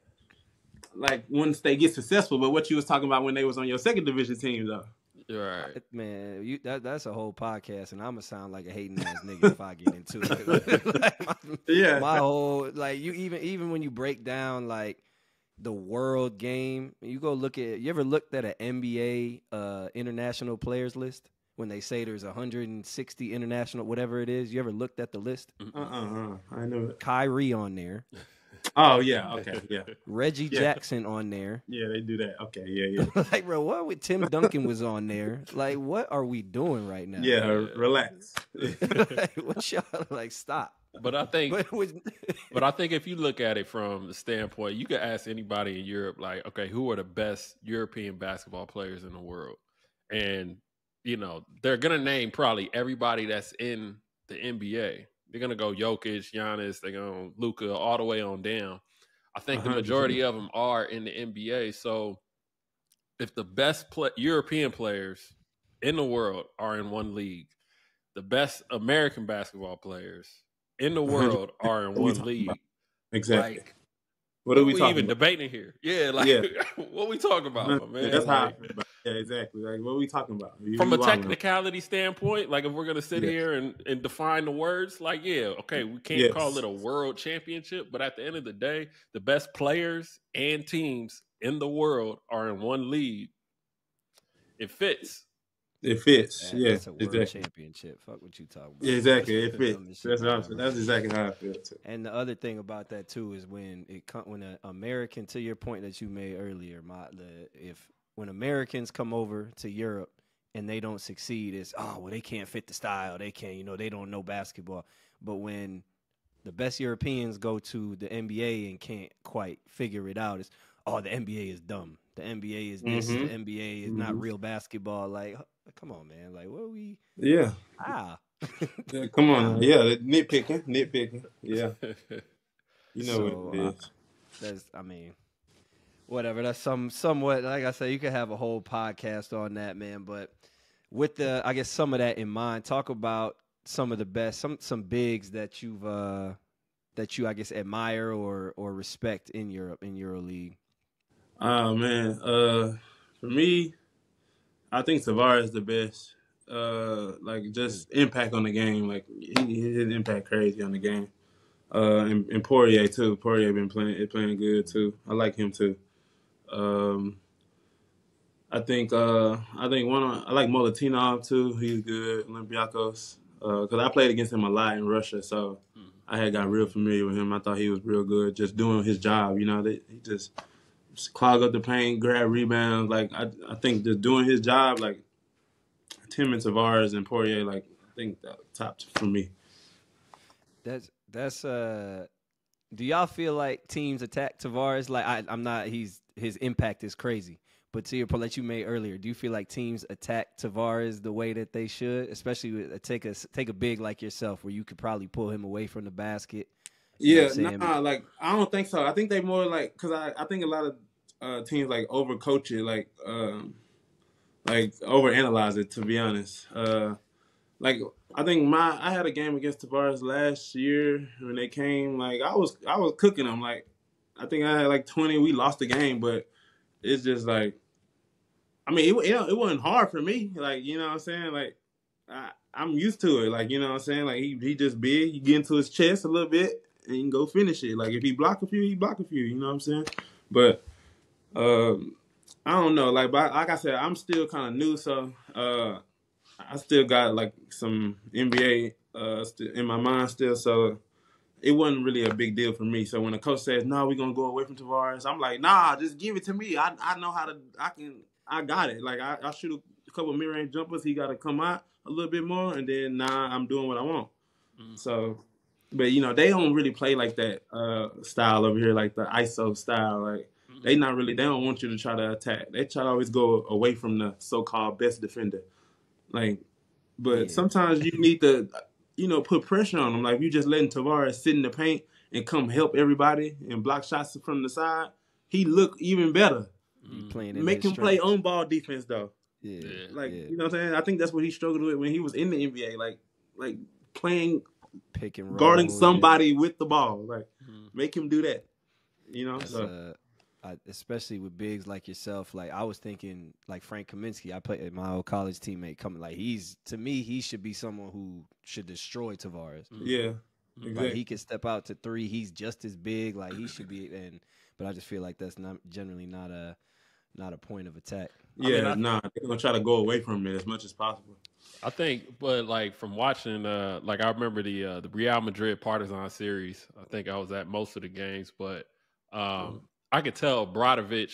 [SPEAKER 1] like, once they get successful. But what you was talking about when they was on your second division team, though.
[SPEAKER 3] Right.
[SPEAKER 2] Man, that's a whole podcast, and I'm going to sound like a hating ass nigga if I get into it. My whole, like, you even when you break down, like, the world game, you ever looked at an NBA international players list when they say there's 160 international, whatever it is? You ever looked at the list?
[SPEAKER 1] I know it.
[SPEAKER 2] Kyrie on there.
[SPEAKER 1] Oh, yeah. Okay. Yeah.
[SPEAKER 2] Reggie Jackson on there.
[SPEAKER 1] Yeah, they do that. Okay. Yeah.
[SPEAKER 2] Like, bro, what with Tim Duncan was on there? Like, what are we doing right now?
[SPEAKER 1] Yeah, relax.
[SPEAKER 2] Like, what y'all, like, stop.
[SPEAKER 3] But I think, but I think if you look at it from the standpoint, you could ask anybody in Europe, like, okay, who are the best European basketball players in the world? And, you know, they're going to name probably everybody that's in the NBA. They're going to go Jokic, Giannis, they're going to Luka, all the way on down. I think the majority of them are in the NBA. So if the best European players in the world are in one league, the best American basketball players in the world are in one league.
[SPEAKER 1] Exactly.
[SPEAKER 3] Like,
[SPEAKER 1] what are we talking
[SPEAKER 3] even
[SPEAKER 1] about?
[SPEAKER 3] debating here? Yeah, like what we talking about, man?
[SPEAKER 1] That's how I feel about it. Yeah, exactly. Like, what are we talking about?
[SPEAKER 3] From a technicality standpoint, like if we're gonna sit here and define the words, like, okay, we can't call it a world championship, but at the end of the day, the best players and teams in the world are in one league. It fits.
[SPEAKER 1] It fits.
[SPEAKER 2] That's a world championship. Fuck what you talking about.
[SPEAKER 1] Yeah, exactly. It fits. That's exactly how I feel too.
[SPEAKER 2] And the other thing about that too is when an American, to your point that you made earlier, when Americans come over to Europe and they don't succeed, it's they can't fit the style. They can't, they don't know basketball. But when the best Europeans go to the NBA and can't quite figure it out, it's the NBA is dumb. The NBA is this. The NBA is not real basketball. Like, come on, man. Like, what are we?
[SPEAKER 1] Yeah. Come on. Yeah, nitpicking. Yeah. You know what it is.
[SPEAKER 2] Whatever. That's somewhat, like I said, you could have a whole podcast on that, man. But with some of that in mind, talk about some of the best, some bigs that you, I guess, admire or respect in Europe, in EuroLeague.
[SPEAKER 1] Oh, man. For me, I think Tavares is the best. Like, just impact on the game. Like, his impact crazy on the game. And Poirier, too. Poirier been playing good, too. I like him, too. I like Molotov, too. He's good. Olympiacos. Because I played against him a lot in Russia, so I had got real familiar with him. I thought he was real good, just doing his job. He just clog up the paint, grab rebounds. Like, I think just doing his job, like, Tim and Tavares and Poirier, like, I think that top for me.
[SPEAKER 2] That's do y'all feel like teams attack Tavares? Like, I'm not, his impact is crazy. But to your point that you made earlier, do you feel like teams attack Tavares the way that they should, especially with take a big like yourself, where you could probably pull him away from the basket?
[SPEAKER 1] Yeah, like, I don't think so. I think they more like, because I think a lot of teams like overcoach it, like overanalyze it. To be honest, like I think I had a game against Tavares last year when they came. Like I was cooking them. Like I think I had like 20. We lost the game, but it's just like, I mean, it wasn't hard for me. Like, you know what I'm saying? Like I'm used to it. Like, you know what I'm saying? Like he just big. You get into his chest a little bit and you can go finish it. Like if he block a few, he block a few. You know what I'm saying? But I don't know. Like I said, I'm still kind of new, so I still got like some NBA in my mind still, so it wasn't really a big deal for me. So when the coach says, "No, we're gonna go away from Tavares," I'm like, "Nah, just give it to me. I know how to. I got it. Like I shoot a couple of mid-range jumpers. He got to come out a little bit more, and then I'm doing what I want." So, but they don't really play like that style over here, like the ISO style. Like they don't want you to try to attack. They try to always go away from the so-called best defender. Like, but sometimes you need to, put pressure on them. Like you just letting Tavares sit in the paint and come help everybody and block shots from the side. He look even better. Make him play on ball defense though. You know what I'm saying? I think that's what he struggled with when he was in the NBA. Like playing
[SPEAKER 2] pick and roll,
[SPEAKER 1] guarding somebody with the ball. Like make him do that.
[SPEAKER 2] Especially with bigs like yourself. Like I was thinking, like Frank Kaminsky. I played my old college teammate. Coming like to me, he should be someone who should destroy Tavares.
[SPEAKER 1] Yeah, exactly.
[SPEAKER 2] Like he can step out to three. He's just as big. Like he should be. But I just feel like that's not generally not a point of attack.
[SPEAKER 1] Yeah, they're gonna try to go away from it as much as possible.
[SPEAKER 3] I think, but like from watching, like I remember the Real Madrid Partizan series. I think I was at most of the games, but I could tell Bradovic,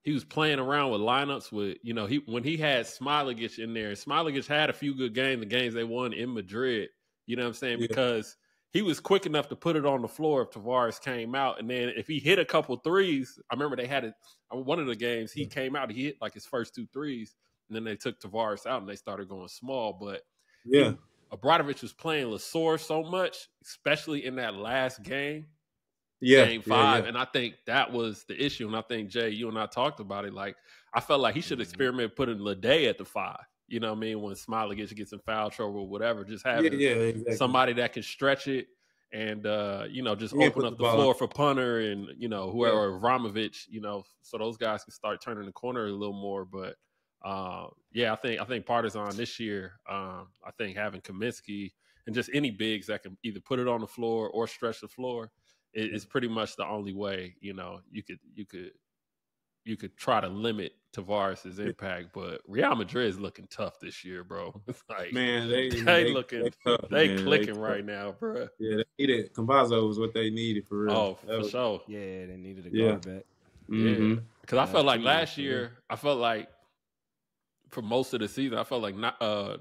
[SPEAKER 3] he was playing around with lineups with, when he had Smailagic in there. Smailagic had a few good games, the games they won in Madrid. You know what I'm saying? Yeah. Because he was quick enough to put it on the floor if Tavares came out. And then if he hit a couple threes, I remember they had it one of the games, he came out, he hit like his first 2 threes. And then they took Tavares out and they started going small. But Bradovic was playing Lasor so much, especially in that last game. Game 5, and I think that was the issue. And I think, Jay, you and I talked about it. Like, I felt like he should experiment putting Lede at the 5. You know what I mean? When Smiley gets in foul trouble or whatever, just having somebody that can stretch it and, just open up the floor for punter and, whoever, Vramovic, so those guys can start turning the corner a little more. But, I think Partizan this year, I think having Kaminsky and just any bigs that can either put it on the floor or stretch the floor, it's pretty much the only way, you could try to limit Tavares' impact. But Real Madrid is looking tough this year, bro. It's like, man, they clicking right now, bro.
[SPEAKER 1] Yeah, they needed Campazzo was what they needed for real.
[SPEAKER 3] Oh, for sure.
[SPEAKER 2] Yeah, they needed a guard back.
[SPEAKER 3] Yeah, because I felt like last year, for most of the season, I felt like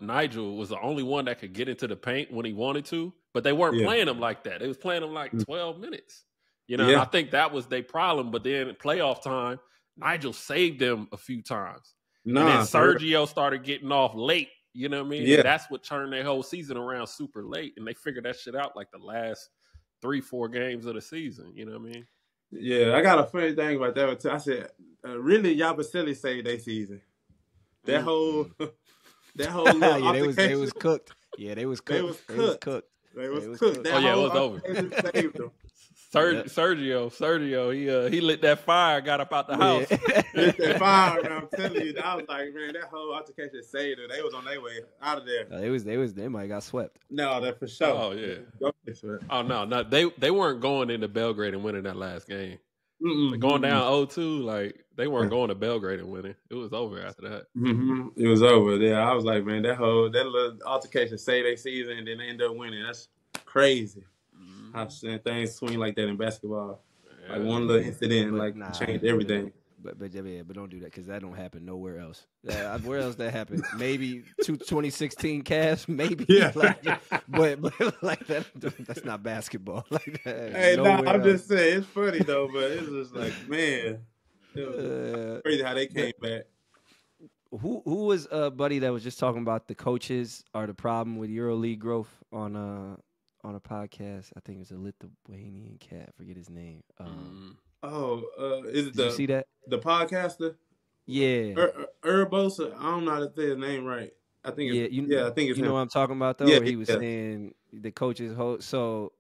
[SPEAKER 3] Nigel was the only one that could get into the paint when he wanted to, but they weren't playing him like that. They was playing him like 12 minutes. And I think that was their problem. But then in playoff time, Nigel saved them a few times. And then Sergio started getting off late. You know what I mean? Yeah. And that's what turned their whole season around super late. And they figured that shit out like the last 3-4 games of the season. You know what I mean?
[SPEAKER 1] Yeah, I got a funny thing about that one too. I said, really, Yabusele saved their season. That whole little
[SPEAKER 2] they was cooked. Yeah, they was cooked.
[SPEAKER 1] They was cooked.
[SPEAKER 3] Oh yeah, it was over. Sergio, he lit that fire, got up out the house.
[SPEAKER 1] Lit that fire, man. I'm telling you, I was like, man, that whole altercation saved them. They was on their way out of there.
[SPEAKER 2] They might have got swept.
[SPEAKER 1] No, that for sure.
[SPEAKER 3] Oh yeah. Oh no, they weren't going into Belgrade and winning that last game. Going down 0-2, like they weren't going to Belgrade and winning. It was over after that.
[SPEAKER 1] It was over. Yeah, I was like, man, that little altercation saved their season, and then they end up winning. That's crazy. How things swing like that in basketball. Yeah. Like one little incident, changed everything.
[SPEAKER 2] But don't do that because that don't happen nowhere else. Where else that happened? Maybe 2016 Cavs, maybe. Yeah. But like that's not basketball. Like that.
[SPEAKER 1] Hey, I'm just saying it's funny though, but it's just like, man, it was crazy how they came back.
[SPEAKER 2] Who was buddy that was just talking about the coaches are the problem with EuroLeague growth on a podcast? I think it was a Lithuanian cat. I forget his name.
[SPEAKER 1] Is it
[SPEAKER 2] Did you see that?
[SPEAKER 1] The podcaster?
[SPEAKER 2] Yeah.
[SPEAKER 1] Urbosa. I don't know how to say his name right. I think it's I think it's
[SPEAKER 2] you
[SPEAKER 1] him.
[SPEAKER 2] Know what I'm talking about though? Yeah, he was saying the coaches so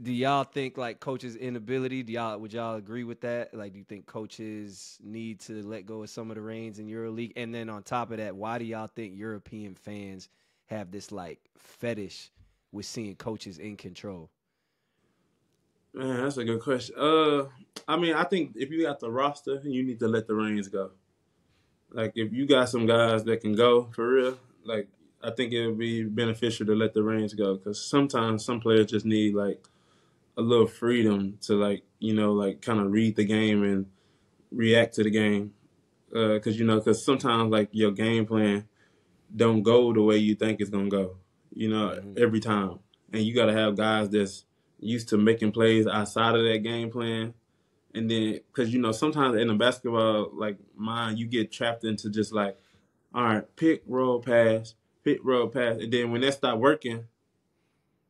[SPEAKER 2] do y'all think like coaches' inability, would y'all agree with that? Like do you think coaches need to let go of some of the reins in EuroLeague? And then on top of that, why do y'all think European fans have this like fetish with seeing coaches in control?
[SPEAKER 1] Man, that's a good question. I think if you got the roster, you need to let the reins go. Like, if you got some guys that can go, for real, like I think it would be beneficial to let the reins go because sometimes some players just need like a little freedom to like like kind of read the game and react to the game because because sometimes like your game plan don't go the way you think it's gonna go every time, and you got to have guys that's used to making plays outside of that game plan. And then because sometimes in a basketball like mine you get trapped into just like, all right, pick, roll, pass, and then when that start working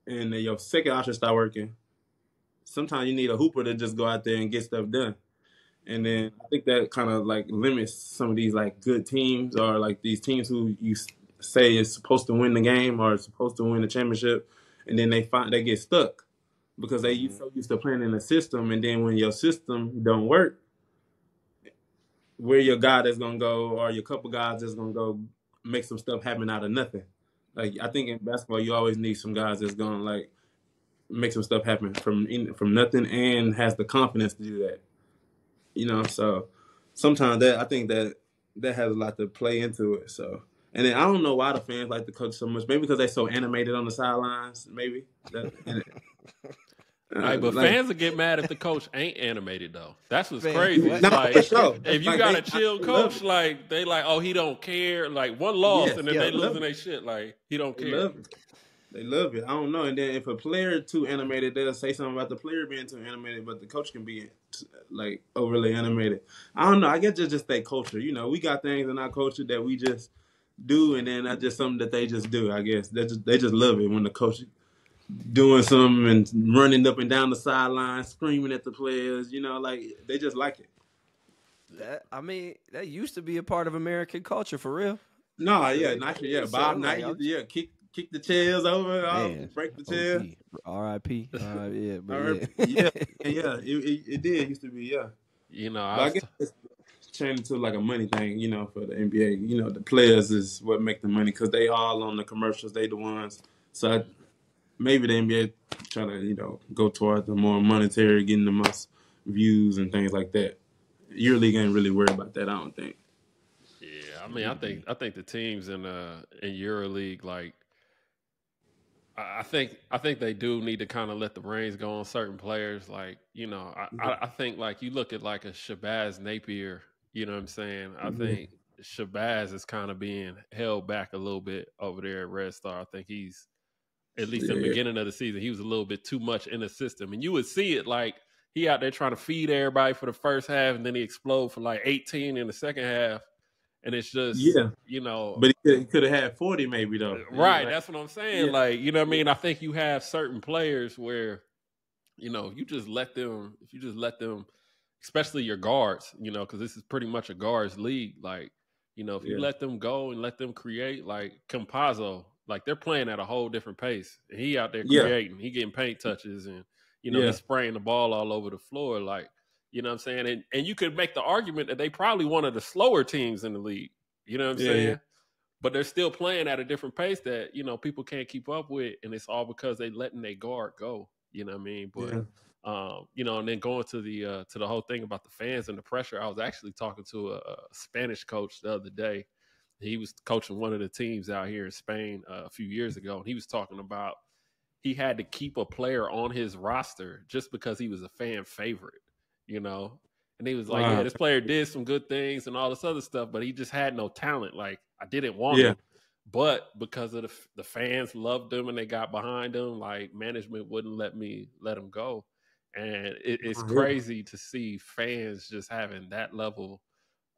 [SPEAKER 1] and then your second option start working, sometimes you need a hooper to just go out there and get stuff done. And then I think that kind of like limits some of these like good teams or like these teams who you say is supposed to win the game or supposed to win the championship, and then they get stuck because they so used to playing in a system, and then when your system don't work, where your guy that's gonna go or your couple guys that's gonna go make some stuff happen out of nothing. Like I think in basketball you always need some guys that's gonna like make some stuff happen from nothing and has the confidence to do that. So sometimes that I think that has a lot to play into it. So, and then I don't know why the fans like the coach so much. Maybe because they're so animated on the sidelines. Maybe.
[SPEAKER 3] But fans will get mad if the coach ain't animated though. That's what's crazy.
[SPEAKER 1] No,
[SPEAKER 3] like,
[SPEAKER 1] for sure.
[SPEAKER 3] If you got a chill coach, like they like, oh, he don't care. Like one loss and then they losing their shit. Like he don't care.
[SPEAKER 1] They love it. I don't know. And then if a player too animated, they'll say something about the player being too animated, but the coach can be like overly animated. I don't know. I guess it's just that culture. We got things in our culture that we just do, and then that's just something that they just do. I guess they just love it when the coach doing something and running up and down the sideline, screaming at the players. Like they just like it.
[SPEAKER 2] That used to be a part of American culture for real.
[SPEAKER 1] No, yeah, naturally, yeah. Bob Knight, kick the chairs over, break the chair.
[SPEAKER 2] R.I.P. Yeah,
[SPEAKER 1] it did used to be, yeah. I guess it's changed to like a money thing, for the NBA. The players is what make the money because they all on the commercials. They the ones. So maybe the NBA try to go toward the more monetary, getting the most views and things like that. EuroLeague ain't really worried about that. I don't think.
[SPEAKER 3] Yeah, I think the teams in EuroLeague like. I think they do need to kind of let the reins go on certain players. Like, I think like you look at like a Shabazz Napier, you know what I'm saying? I think Shabazz is kind of being held back a little bit over there at Red Star. I think he's, at least in the beginning of the season, he was a little bit too much in the system. And you would see it like he out there trying to feed everybody for the first half and then he explode for like 18 in the second half. And it's just,
[SPEAKER 1] But he could have had 40 maybe, though.
[SPEAKER 3] Right, that's what I'm saying. Yeah. Like, you know what I mean? I think you have certain players where, you just let them, especially your guards, because this is pretty much a guards league. Like, if you let them go and let them create, like Campazzo, like they're playing at a whole different pace. And he out there creating. He getting paint touches and, he's spraying the ball all over the floor. Like, you know what I'm saying? And you could make the argument that they probably one of the slower teams in the league. You know what I'm saying? Yeah. But they're still playing at a different pace that, people can't keep up with. And it's all because they letting their guard go. You know what I mean? But, and then going to the whole thing about the fans and the pressure, I was actually talking to a Spanish coach the other day. He was coaching one of the teams out here in Spain a few years ago. And he was talking about he had to keep a player on his roster just because he was a fan favorite. And he was like, this player did some good things and all this other stuff, but he just had no talent. Like, I didn't want him. But because of the fans loved him and they got behind him, like, management wouldn't let him go. And it's crazy to see fans just having that level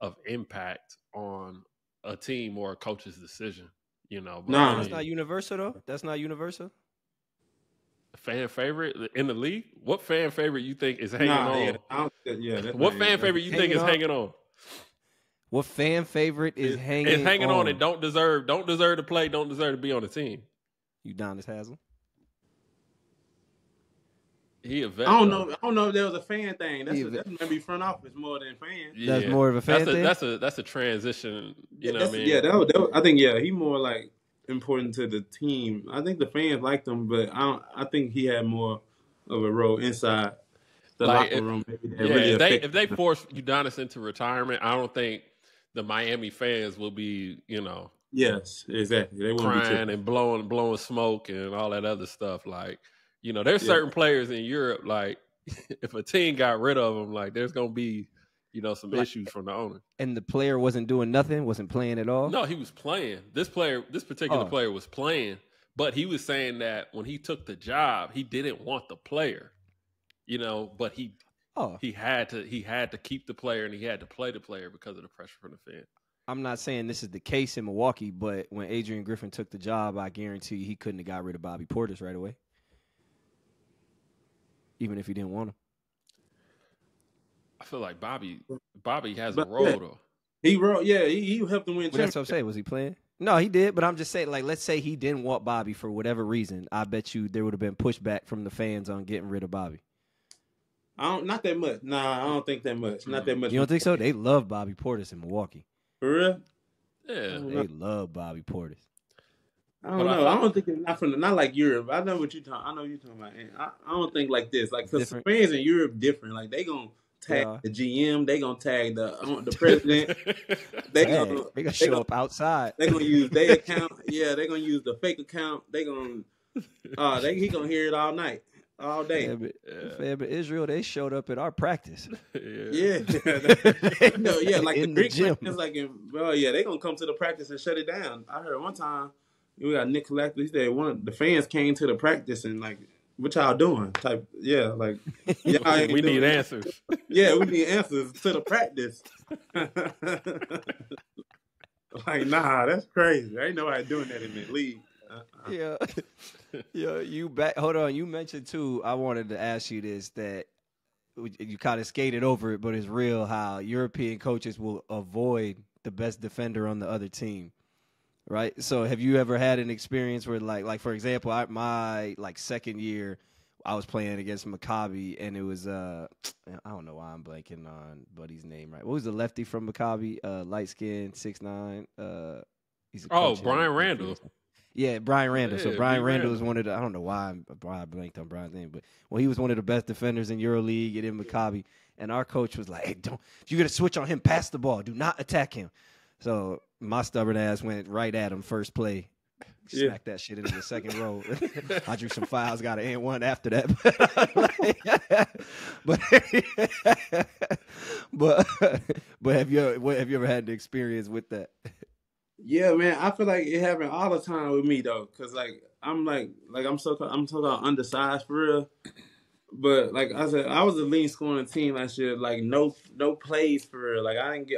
[SPEAKER 3] of impact on a team or a coach's decision, But
[SPEAKER 2] that's not universal, though? That's not universal?
[SPEAKER 3] Fan favorite in the league? What fan favorite you think is hanging on? What fan favorite you think is hanging on?
[SPEAKER 2] What fan favorite is hanging
[SPEAKER 3] on and don't deserve to play, don't deserve to be on the team?
[SPEAKER 2] Udonis Haslem.
[SPEAKER 3] He a vet.
[SPEAKER 1] I don't know if there was a fan thing. That's maybe front office more than fans.
[SPEAKER 2] Yeah. That's more of a fan thing.
[SPEAKER 3] That's a transition. You know what I mean?
[SPEAKER 1] Yeah, I think he more like important to the team. I think the fans liked him, but I think he had more of a role inside the locker room.
[SPEAKER 3] If they force Udonis into retirement, I don't think the Miami fans will be,
[SPEAKER 1] Yes, exactly. They wouldn't be
[SPEAKER 3] crying and blowing smoke and all that other stuff. Like, there's certain players in Europe, like, if a team got rid of them, like, there's going to be, some issues from the owner.
[SPEAKER 2] And the player wasn't doing nothing, wasn't playing at all?
[SPEAKER 3] No, he was playing. This particular player was playing, but he was saying that when he took the job, he didn't want the player, but he had to keep the player and he had to play the player because of the pressure from the fans.
[SPEAKER 2] I'm not saying this is the case in Milwaukee, but when Adrian Griffin took the job, I guarantee you he couldn't have got rid of Bobby Portis right away, even if he didn't want him.
[SPEAKER 3] I feel like Bobby has a role though.
[SPEAKER 1] He helped them win.
[SPEAKER 2] Well, that's what I'm saying. Was he playing? No, he did. But I'm just saying, like, let's say he didn't want Bobby for whatever reason. I bet you there would have been pushback from the fans on getting rid of Bobby.
[SPEAKER 1] Not that much. Nah, I don't think that much. Not that much.
[SPEAKER 2] You don't think so? They love Bobby Portis in Milwaukee.
[SPEAKER 1] For real?
[SPEAKER 3] Yeah,
[SPEAKER 2] they love Bobby Portis.
[SPEAKER 1] I don't know. I don't think it's not like Europe. I know what you're talking. I know you're talking about. I don't think like this. Like, because fans in Europe different. Like, they gonna tag the GM. They gonna tag the president. They gonna
[SPEAKER 2] show up outside.
[SPEAKER 1] They gonna use their account. Yeah, they gonna use the fake account. They gonna he gonna hear it all night, all day.
[SPEAKER 2] But Israel, they showed up at our practice.
[SPEAKER 1] Yeah. Like in the Greek gym. It's like, they gonna come to the practice and shut it down. I heard one time we got Nick Collector. He said the fans came to the practice and like, what y'all doing? Type, like,
[SPEAKER 3] we need answers.
[SPEAKER 1] Yeah, we need answers to the practice. Like, nah, that's crazy. Ain't nobody doing that in the league.
[SPEAKER 2] You back. Hold on. You mentioned too. I wanted to ask you this, that you kind of skated over it, but it's real how European coaches will avoid the best defender on the other team. Right. So have you ever had an experience where like for example, my second year, I was playing against Maccabi and it was I don't know why I'm blanking on Buddy's name. Right. What was the lefty from Maccabi? Light skin, 6'9". He's
[SPEAKER 3] Brian Randall.
[SPEAKER 2] Yeah, Brian Randall.
[SPEAKER 3] Yeah,
[SPEAKER 2] so Brian Randall was one of the, I don't know why I blanked on Brian's name, but he was one of the best defenders in EuroLeague and in Maccabi. And our coach was like, hey, if you're going to switch on him, pass the ball. Do not attack him. So my stubborn ass went right at him first play. Smacked that shit into the second row. I drew some fouls, got an N1 after that. But have you ever had the experience with that?
[SPEAKER 1] Yeah, man, I feel like it happened all the time with me though, cause I'm so undersized for real. But like I said, I was the lead scoring team last year. Like no plays for real. Like I ain't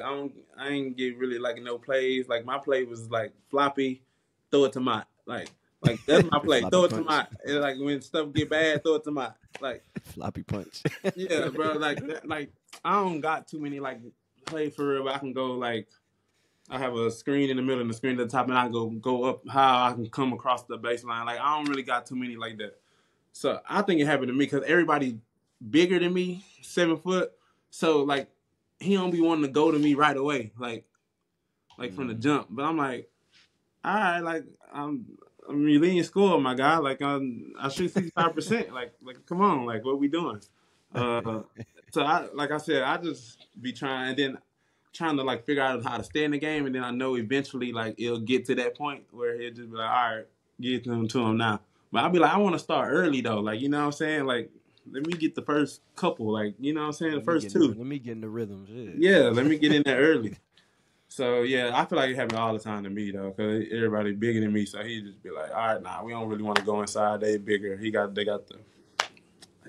[SPEAKER 1] get really like no plays. Like my play was like floppy, throw it to Mott. Like that's my play. Throw it to Mott. And like when stuff get bad, throw it to Mott. Like
[SPEAKER 2] floppy punch.
[SPEAKER 1] Yeah, bro. Like I don't got too many like play for real. But I can go like, I have a screen in the middle and a screen at the top, and I go up how I can come across the baseline. Like I don't really got too many like that. So I think it happened to me because everybody bigger than me, 7 foot. So like he don't be wanting to go to me right away, like from the jump. But I'm like, all right, like I'm your leading scorer, my guy. Like I shoot 65%. like come on, like what we doing? So I said, I just be trying to like figure out how to stay in the game, and then I know eventually like it'll get to that point where he'll just be like, all right, get them to him now. But I'll be like, I want to start early though, like you know what I'm saying, like let me get the first couple, like you know what I'm saying, the first two.
[SPEAKER 2] Let me get in the rhythm.
[SPEAKER 1] Yeah, let me get in there early. So yeah, I feel like it happens all the time to me though, because everybody bigger than me, so he just be like, all right, nah, we don't really want to go inside. They bigger. They got the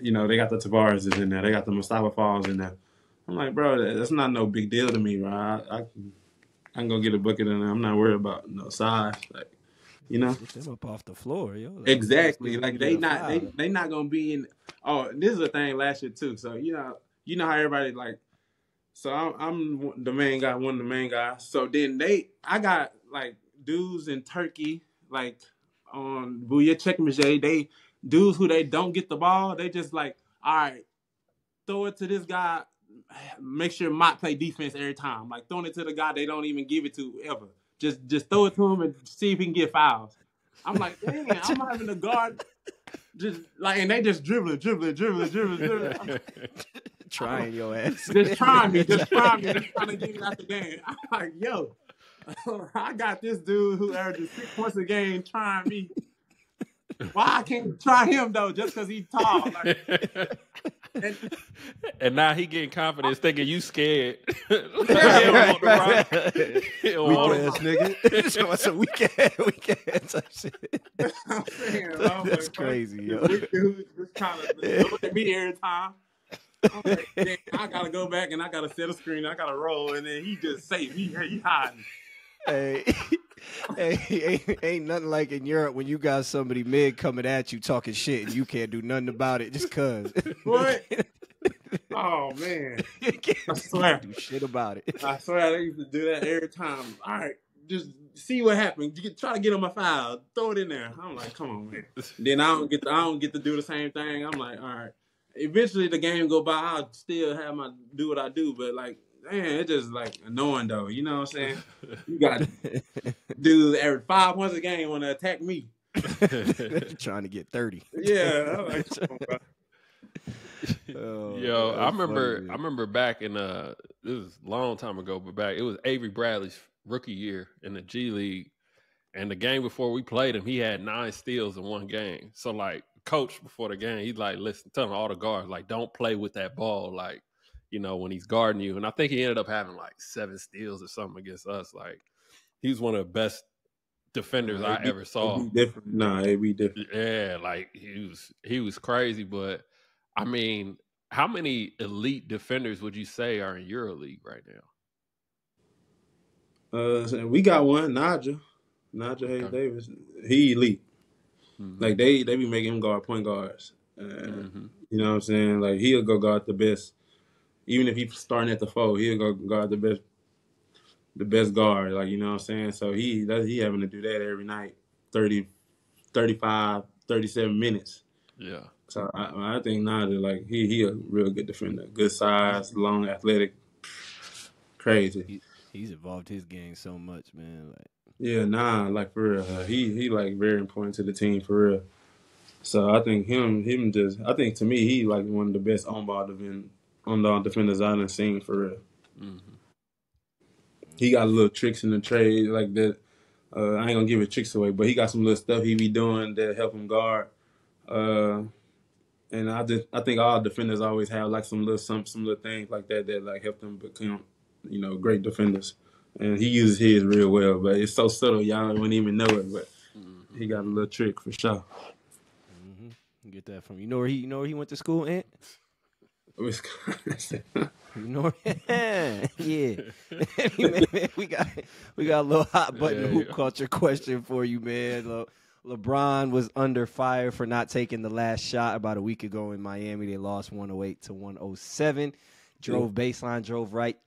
[SPEAKER 1] Tavares in there. They got the Mustafa Falls in there. I'm like, bro, that's not no big deal to me, bro. I can go get a bucket in there. I'm not worried about no size, like, you know.
[SPEAKER 2] Get them up off the floor, yo. Like,
[SPEAKER 1] exactly. Like they not gonna be in. Oh, this is a thing last year too. So you know how everybody like. So I'm the main guy, one of the main guys. So then I got like dudes in Turkey, like on Buya Çekmece, they dudes who they don't get the ball. They just like, all right, throw it to this guy. Make sure Mott play defense every time. Like throwing it to the guy they don't even give it to ever. Just throw it to him and see if he can get fouls. I'm like, dang, I'm having a guard just like, and they just dribbling.
[SPEAKER 2] Trying your ass.
[SPEAKER 1] Just trying me, just trying to get me out the game. I'm like, yo. I got this dude who averages 6 points a game trying me. Why I can't try him though? Just because he's tall. Like,
[SPEAKER 3] and now he getting confidence, thinking you scared.
[SPEAKER 2] Weak ass nigga. So weak ass type shit.
[SPEAKER 1] I'm saying,
[SPEAKER 2] That's crazy, yo.
[SPEAKER 1] Dude just kind of look at me every time. I'm like, man, I gotta go back and I gotta set a screen. I gotta roll, and then he just safe. He hiding.
[SPEAKER 2] Hey, ain't nothing like in Europe when you got somebody mid coming at you talking shit and you can't do nothing about it just cause.
[SPEAKER 1] What? Oh man, I swear.
[SPEAKER 2] Do shit about it.
[SPEAKER 1] I swear they used to do that every time. All right, just see what happens. Try to get on my foul. Throw it in there. I'm like, come on, man. Then I don't get to do the same thing. I'm like, all right. Eventually the game go by. I'll still have do what I do, but like, man, it's just like annoying though. You know what I'm saying? You got dudes every 5 points a game want to attack me.
[SPEAKER 2] Trying to get 30.
[SPEAKER 1] Yeah, I'm like, come on, bro.
[SPEAKER 2] Oh,
[SPEAKER 3] yo, I
[SPEAKER 2] funny,
[SPEAKER 3] remember back in this was a long time ago, but back it was Avery Bradley's rookie year in the G League, and the game before we played him, he had 9 steals in one game. So like, coach before the game, he's like, listen, telling all the guards like, don't play with that ball, like, you know, when he's guarding you. And I think he ended up having like 7 steals or something against us. Like, he was one of the best defenders I ever saw.
[SPEAKER 1] It'd be different.
[SPEAKER 3] Yeah, like he was crazy, but. I mean, how many elite defenders would you say are in EuroLeague right
[SPEAKER 1] now? We got one, Nigel Hayes Davis. He elite. Mm-hmm. Like they be making him guard point guards. You know what I'm saying? Like he'll go guard the best. Even if he's starting at the 4, he'll go guard the best guard. Like, you know what I'm saying? So he having to do that every night, 30, 35, 37 minutes.
[SPEAKER 3] Yeah.
[SPEAKER 1] So I think Nigel, like he a real good defender, good size, long, athletic, crazy.
[SPEAKER 2] He's evolved his game so much, man. Like
[SPEAKER 1] like for real, he like very important to the team for real. So I think I think to me he like one of the best on-ball defenders I've done seen for real. Mm-hmm. He got little tricks in the trade like that. I ain't gonna give his tricks away, but he got some little stuff he be doing that help him guard. And I think all defenders always have like some little things like that like help them become, you know, great defenders. And he uses his real well, but it's so subtle y'all wouldn't even know it. But he got a little trick for sure.
[SPEAKER 2] Mm-hmm. Get that from you know where he went to school, Ant?
[SPEAKER 1] Wisconsin.
[SPEAKER 2] Yeah. we got a little hot button hoop culture question for you, man. LeBron was under fire for not taking the last shot about a week ago in Miami. They lost 108 to 107. Drove baseline, drove right,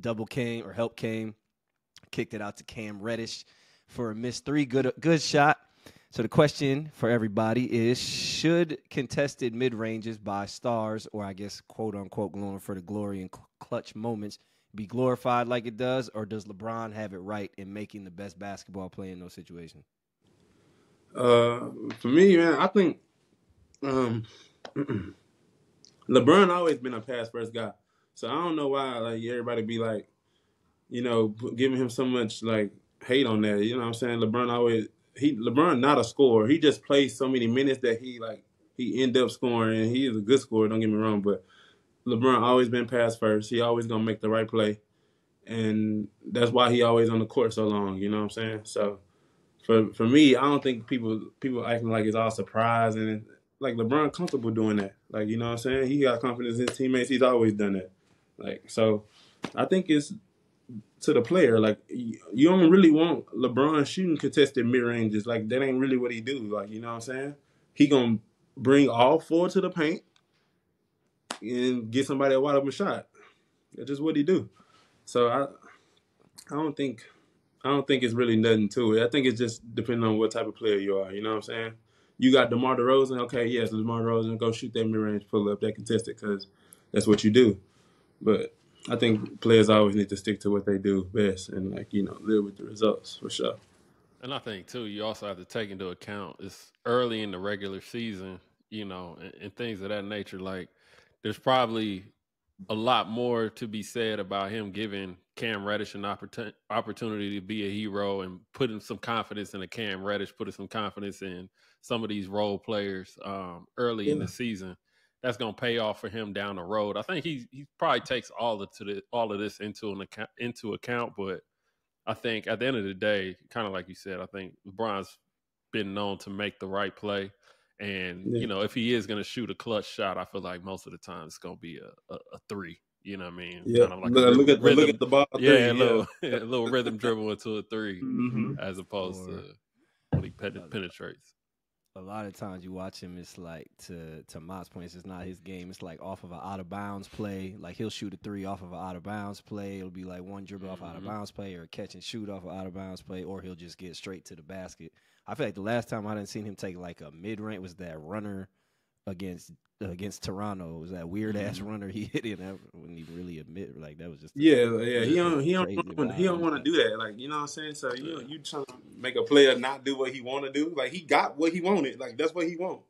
[SPEAKER 2] double came or help came, kicked it out to Cam Reddish for a missed 3. Good shot. So the question for everybody is, should contested mid-ranges by stars, or I guess quote-unquote going for the glory and clutch moments, be glorified like it does, or does LeBron have it right in making the best basketball play in those situations?
[SPEAKER 1] For me, man, I think LeBron always been a pass first guy. So I don't know why like everybody be like, you know, giving him so much like hate on that. You know what I'm saying? LeBron not a scorer. He just plays so many minutes that he end up scoring, and he is a good scorer, don't get me wrong, but LeBron always been pass first. He always gonna make the right play. And that's why he always on the court so long, you know what I'm saying? So For me, I don't think people acting like it's all surprise, and like LeBron comfortable doing that. Like, you know what I'm saying? He got confidence in his teammates. He's always done that. Like, so I think it's to the player. Like, you don't really want LeBron shooting contested mid ranges. Like, that ain't really what he do. Like, you know what I'm saying? He gonna bring all 4 to the paint and get somebody a wide open shot. That's just what he do. So I don't think it's really nothing to it. I think it's just depending on what type of player you are. You know what I'm saying? You got DeMar DeRozan. Okay, yes, DeMar DeRozan, go shoot that mid-range pull-up, that contested, because that's what you do. But I think players always need to stick to what they do best and, like, you know, live with the results for sure.
[SPEAKER 3] And I think, too, you also have to take into account it's early in the regular season, you know, and things of that nature. Like, there's probably a lot more to be said about him giving Cam Reddish an opportunity to be a hero and putting some confidence in a Cam Reddish, putting some confidence in some of these role players early in the season. That's going to pay off for him down the road. I think he probably takes all of this into account, but I think at the end of the day, kind of like you said, I think LeBron's been known to make the right play. And, if he is going to shoot a clutch shot, I feel like most of the time it's going to be a three. You know what I mean?
[SPEAKER 1] Yeah.
[SPEAKER 3] Kind of like
[SPEAKER 1] look at the ball.
[SPEAKER 3] Yeah, a little rhythm dribble into a three as opposed to when he penetrates.
[SPEAKER 2] A lot of times you watch him, it's like, to Mott's point, it's not his game. It's like off of an out-of-bounds play. Like, he'll shoot a three off of an out-of-bounds play. It'll be like one dribble off out-of-bounds play or a catch and shoot off an out-of-bounds play, or he'll just get straight to the basket. I feel like the last time I didn't seen him take like a mid-range was that runner against Toronto. It was that weird-ass runner he hit in. I wouldn't even really admit. Like, that was just
[SPEAKER 1] He don't want to do that. Like, you know what I'm saying? So you trying to make a player not do what he want to do? Like, he got what he wanted. Like, that's what he want.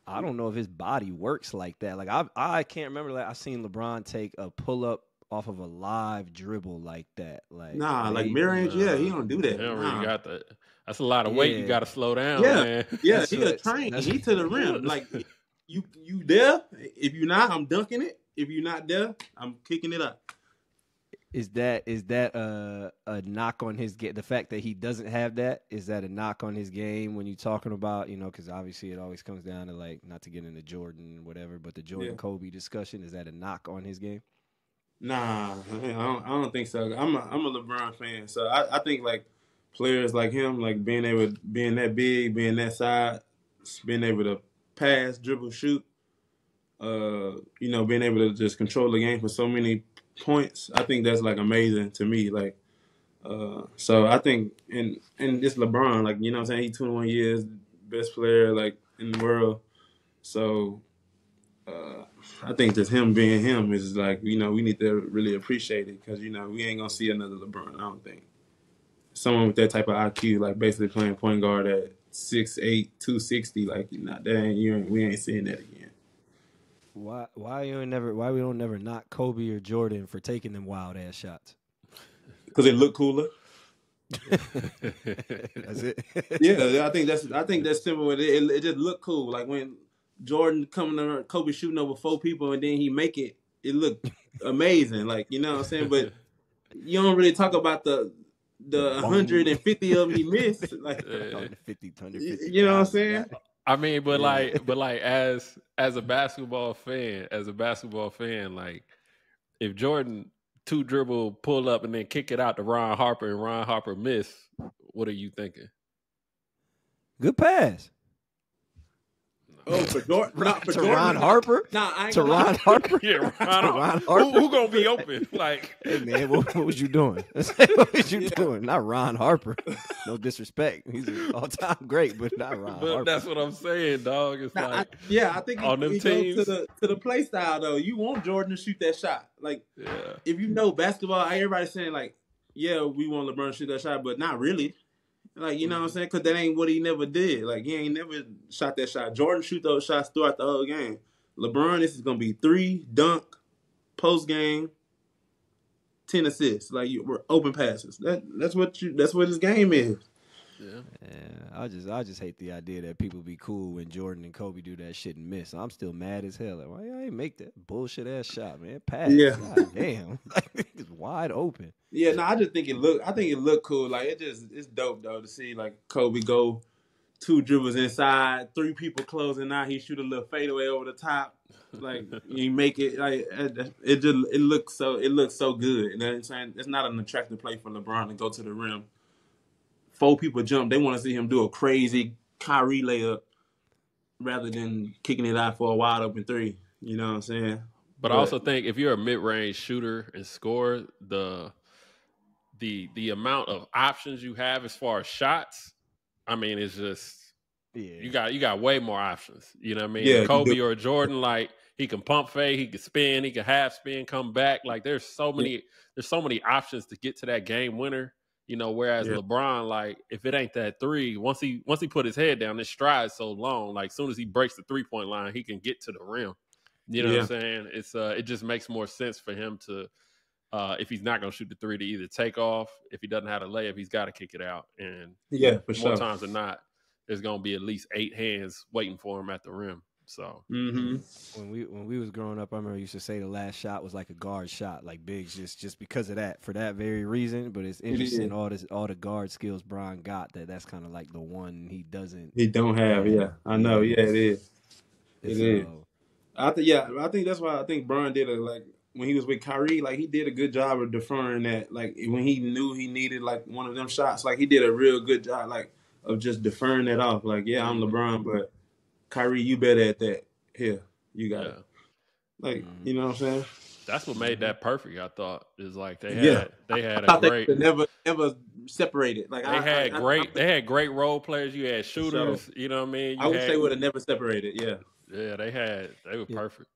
[SPEAKER 2] I don't know if his body works like that. Like, I can't remember that I seen LeBron take a pull-up off of a live dribble like that. Like,
[SPEAKER 1] like mid-range, he don't do that.
[SPEAKER 3] He don't really got that. That's a lot of weight. You got to slow down, man.
[SPEAKER 1] Yeah, he a train. He to the rim. Like, you there? If you're not, I'm dunking it. If you're not there, I'm kicking it up.
[SPEAKER 2] Is that a knock on his game? The fact that he doesn't have that, is that a knock on his game when you're talking about, because obviously it always comes down to, like, not to get into Jordan and whatever, but the Jordan-Kobe discussion, is that a knock on his game?
[SPEAKER 1] Nah, I don't think so. I'm a LeBron fan, so I think, like, players like him, like being that big, being that size, being able to pass, dribble, shoot, being able to just control the game for so many points, I think that's, like, amazing to me. Like, so I think, and it's LeBron, like, you know what I'm saying? He's 21 years, best player, like, in the world. So I think just him being him is, like, we need to really appreciate it because, we ain't going to see another LeBron, I don't think. Someone with that type of IQ, like, basically playing point guard at 6'8", 260, like, we ain't seeing that again.
[SPEAKER 2] Why we don't never knock Kobe or Jordan for taking them wild ass shots?
[SPEAKER 1] Because it looked cooler.
[SPEAKER 2] That's it.
[SPEAKER 1] Yeah, I think that's simple. It just looked cool. Like when Jordan coming to Kobe shooting over 4 people and then he make it looked amazing. Like, you know what I'm saying? But you don't really talk about the 150 of them he missed. Like
[SPEAKER 2] 150,
[SPEAKER 1] you know what I'm saying?
[SPEAKER 3] I mean, but as a basketball fan, like, if Jordan 2 dribble, pull up, and then kick it out to Ron Harper and Ron Harper miss, what are you thinking?
[SPEAKER 2] Good pass.
[SPEAKER 1] Oh, for Jordan? Not for Jordan.
[SPEAKER 2] Ron Harper?
[SPEAKER 1] Nah, I ain't
[SPEAKER 2] to Ron Harper?
[SPEAKER 3] Yeah, Ron Harper. Who gonna be open? Like,
[SPEAKER 2] hey man, what was you doing? What was you doing? Not Ron Harper. No disrespect. He's an all-time great, but not Ron Harper.
[SPEAKER 3] That's what I'm saying, dog. It's
[SPEAKER 1] I think
[SPEAKER 3] on them teams
[SPEAKER 1] goes to the play style though. You want Jordan to shoot that shot. Like, if you know basketball, everybody's saying like, yeah, we want LeBron to shoot that shot, but not really. Like, you know what I'm saying? Because that ain't what he never did. Like, he ain't never shot that shot. Jordan shoot those shots throughout the whole game. LeBron, this is going to be 3, dunk, post-game, 10 assists. Like, we're open passes. That's what his game is.
[SPEAKER 2] Yeah, I just hate the idea that people be cool when Jordan and Kobe do that shit and miss. I'm still mad as hell. Like, why y'all ain't make that bullshit ass shot, man? Pass.
[SPEAKER 1] Yeah.
[SPEAKER 2] God damn. It's wide open.
[SPEAKER 1] Yeah, no, I think it looked cool. Like, it's dope though to see like Kobe go 2 dribbles inside, 3 people closing out. He shoot a little fadeaway over the top. Like, you make it like it looks so good. You know what I'm saying? It's not an attractive play for LeBron to go to the rim. 4 people jump. They want to see him do a crazy Kyrie layup rather than kicking it out for a wide open 3. You know what I'm saying?
[SPEAKER 3] But I also think if you're a mid-range shooter and scorer, the amount of options you have as far as shots, I mean, it's just you got way more options. You know what I mean?
[SPEAKER 1] Yeah,
[SPEAKER 3] Kobe or Jordan, like, he can pump fake, he can spin, he can half spin, come back. Like, there's so many options to get to that game winner. You know, whereas LeBron, like, if it ain't that 3, once he put his head down, his stride is so long. Like, as soon as he breaks the 3-point line, he can get to the rim. You know what I'm saying? It's it just makes more sense for him to, if he's not going to shoot the three, to either take off. If he doesn't have a layup, he's got to kick it out. And
[SPEAKER 1] for
[SPEAKER 3] more
[SPEAKER 1] sure.
[SPEAKER 3] times than not, there's going to be at least 8 hands waiting for him at the rim. So
[SPEAKER 2] when we was growing up, I remember I used to say the last shot was like a guard shot, like Biggs, just because of that, for that very reason. But it's interesting all the guard skills Bron got, that's kind of like the one he don't have.
[SPEAKER 1] I know. It is. It is. I think that's why I think Bron did it. Like when he was with Kyrie, like he did a good job of deferring that. Like when he knew he needed like one of them shots, like he did a real good job, like of just deferring that off. Like I'm LeBron, but Kyrie, you better at that. Here, you got it. Like you know what I'm saying?
[SPEAKER 3] That's what made that perfect. I thought is like they had a great.
[SPEAKER 1] They never separated. Like
[SPEAKER 3] they had great role players. You had shooters. So, you know what I mean?
[SPEAKER 1] I wish they would have never separated. Yeah.
[SPEAKER 3] Yeah, they were perfect.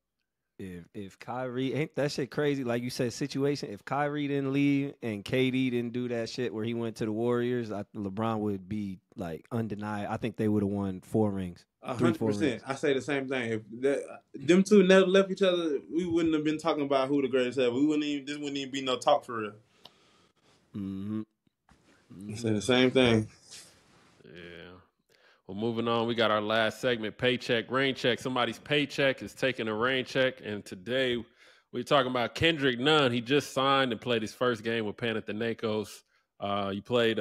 [SPEAKER 2] If Kyrie, ain't that shit crazy? Like you said, situation. If Kyrie didn't leave and KD didn't do that shit where he went to the Warriors, LeBron would be like undeniable. I think they would have won 4 rings.
[SPEAKER 1] 100%. I say the same thing. If them two never left each other, we wouldn't have been talking about who the greatest ever. This wouldn't even be no talk for real. I say the same thing.
[SPEAKER 3] Yeah. Well, moving on, we got our last segment, paycheck, rain check. Somebody's paycheck is taking a rain check, and today we're talking about Kendrick Nunn. He just signed and played his first game with Panathinaikos. He played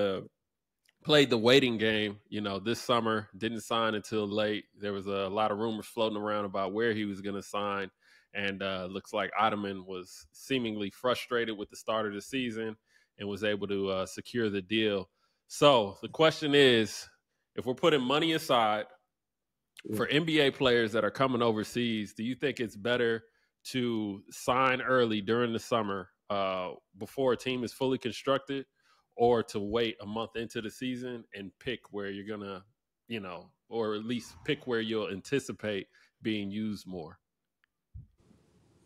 [SPEAKER 3] the waiting game, this summer, didn't sign until late. There was a lot of rumors floating around about where he was going to sign, and looks like Ottoman was seemingly frustrated with the start of the season and was able to secure the deal. So the question is, if we're putting money aside for NBA players that are coming overseas, do you think it's better to sign early during the summer before a team is fully constructed, or to wait a month into the season and pick where you're going to, or at least pick where you'll anticipate being used more?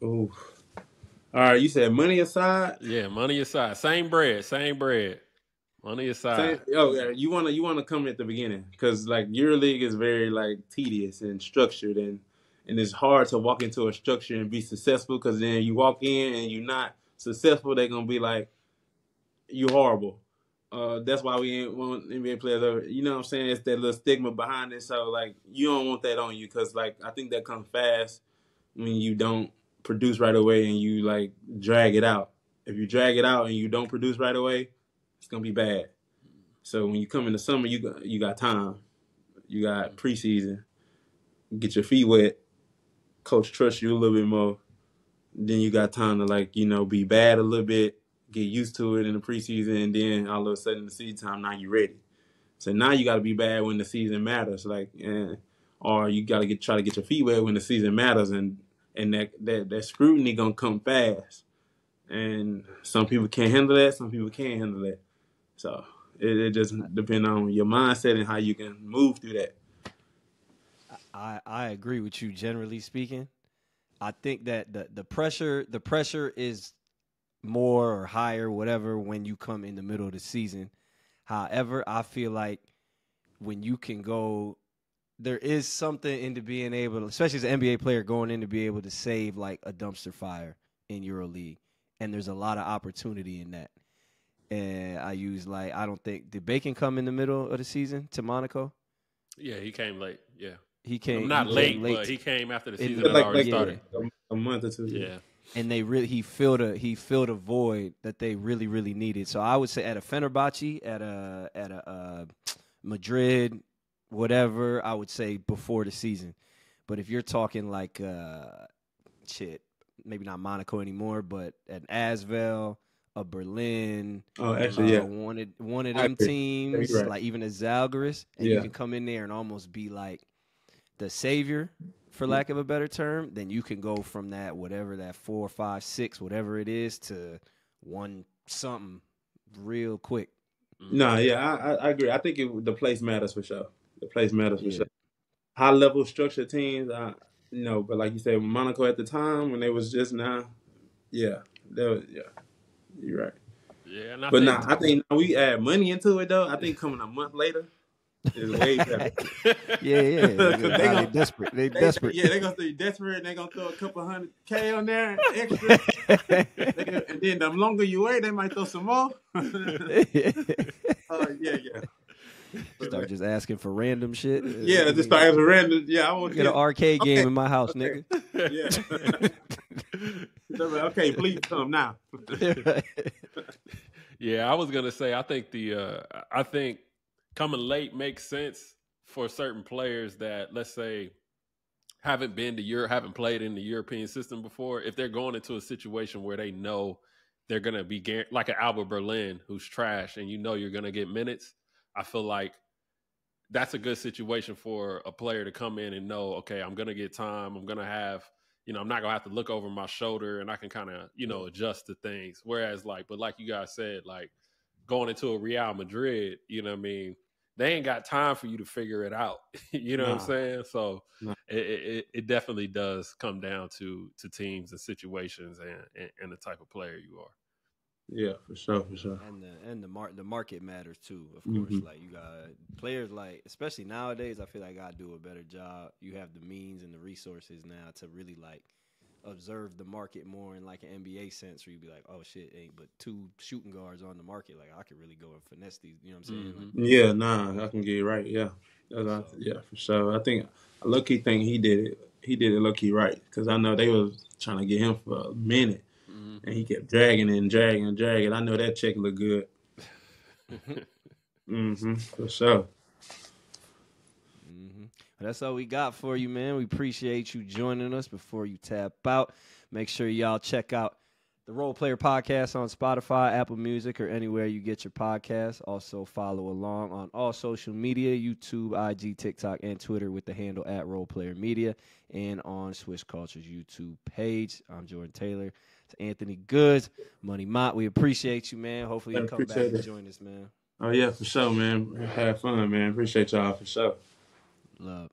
[SPEAKER 1] Ooh. All right, you said money aside?
[SPEAKER 3] Yeah, money aside. Same bread. Money aside.
[SPEAKER 1] You wanna come at the beginning, because like EuroLeague is very like tedious and structured, and it's hard to walk into a structure and be successful, because then you walk in and you're not successful, they're gonna be like, you horrible. That's why we ain't want NBA players over. You know what I'm saying? It's that little stigma behind it. So like you don't want that on you, because like I think that comes fast when you don't produce right away and you like drag it out. If you drag it out and you don't produce right away, it's gonna be bad. So when you come in the summer, you got time, you got preseason, get your feet wet, coach trusts you a little bit more. Then you got time to be bad a little bit, get used to it in the preseason, and then all of a sudden the season time, now you're ready. So now you got to be bad when the season matters, or you got to try to get your feet wet when the season matters, and that scrutiny gonna come fast. And some people can't handle that, some people can't handle that. So it just depends on your mindset and how you can move through that.
[SPEAKER 2] I agree with you, generally speaking. I think that the pressure is more or higher, whatever, when you come in the middle of the season. However, I feel like when you can go, there is something into being able to, especially as an NBA player, going in to be able to save like a dumpster fire in EuroLeague. And there's a lot of opportunity in that. And I don't think, did Bacon come in the middle of the season to Monaco?
[SPEAKER 3] Yeah, he came late. Yeah.
[SPEAKER 2] He came
[SPEAKER 3] not late, but he came after the season had already started.
[SPEAKER 1] A month or two.
[SPEAKER 3] Yeah.
[SPEAKER 2] And he filled a void that they really, really needed. So I would say at a Fenerbahçe, at a Madrid, whatever, I would say before the season. But if you're talking like maybe not Monaco anymore, but an Asvel, a Berlin, one of them teams, right, like even a Zalgiris, and you can come in there and almost be like the savior, for lack of a better term, then you can go from that, whatever that 4, 5, 6, whatever it is, to 1 something real quick.
[SPEAKER 1] No, I agree. I think the place matters for sure. The place matters for sure. High level structured teams, but like you said, Monaco at the time when they was just now, you're right.
[SPEAKER 3] Yeah,
[SPEAKER 1] I think we add money into it though. I think coming a month later, It's way better.
[SPEAKER 2] Yeah. They desperate. They desperate.
[SPEAKER 1] Yeah, they're gonna be desperate. They're gonna throw a couple $100K on there extra. And then the longer you wait, they might throw some more. Yeah.
[SPEAKER 2] Start just asking for random shit.
[SPEAKER 1] Yeah, just start asking for random. Yeah, I want to
[SPEAKER 2] get an arcade game in my house, nigga.
[SPEAKER 1] Yeah. Okay, please come now.
[SPEAKER 3] Yeah, I was gonna say I think I think coming late makes sense for certain players that, let's say, haven't played in the European system before. If they're going into a situation where they know they're gonna be like an Albert Berlin who's trash, and you know you're gonna get minutes, I feel like that's a good situation for a player to come in and know, okay, I'm gonna get time. I'm gonna have, I'm not gonna have to look over my shoulder, and I can kind of, adjust to things. Whereas, like you guys said, like going into a Real Madrid, what I mean, they ain't got time for you to figure it out. What I'm saying? So it definitely does come down to teams and situations and the type of player you are.
[SPEAKER 1] Yeah, for sure.
[SPEAKER 2] And the market matters too, of course. Like you got players, like especially nowadays, I feel like I do a better job. You have the means and the resources now to really like observe the market more in like an NBA sense, where you be like, oh shit, ain't but 2 shooting guards on the market. Like I could really go and finesse these. You know what I'm saying? Like,
[SPEAKER 1] I can get it right. Yeah, yeah, for sure. I think a low-key thing he did it. He did it low-key right, because I know they was trying to get him for a minute. And he kept dragging. I know that check looked good. For sure.
[SPEAKER 2] That's all we got for you, man. We appreciate you joining us. Before you tap out, make sure y'all check out the Role Player Podcast on Spotify, Apple Music, or anywhere you get your podcasts. Also follow along on all social media, YouTube, IG, TikTok, and Twitter with the handle @RolePlayerMedia, and on Swish Culture's YouTube page. I'm Jordan Taylor. It's Anthony Goods, Money Mott. We appreciate you, man. Hopefully you come back and join us, man.
[SPEAKER 1] Oh, yeah, for sure, man. Have fun, man. Appreciate y'all, for sure.
[SPEAKER 2] Love.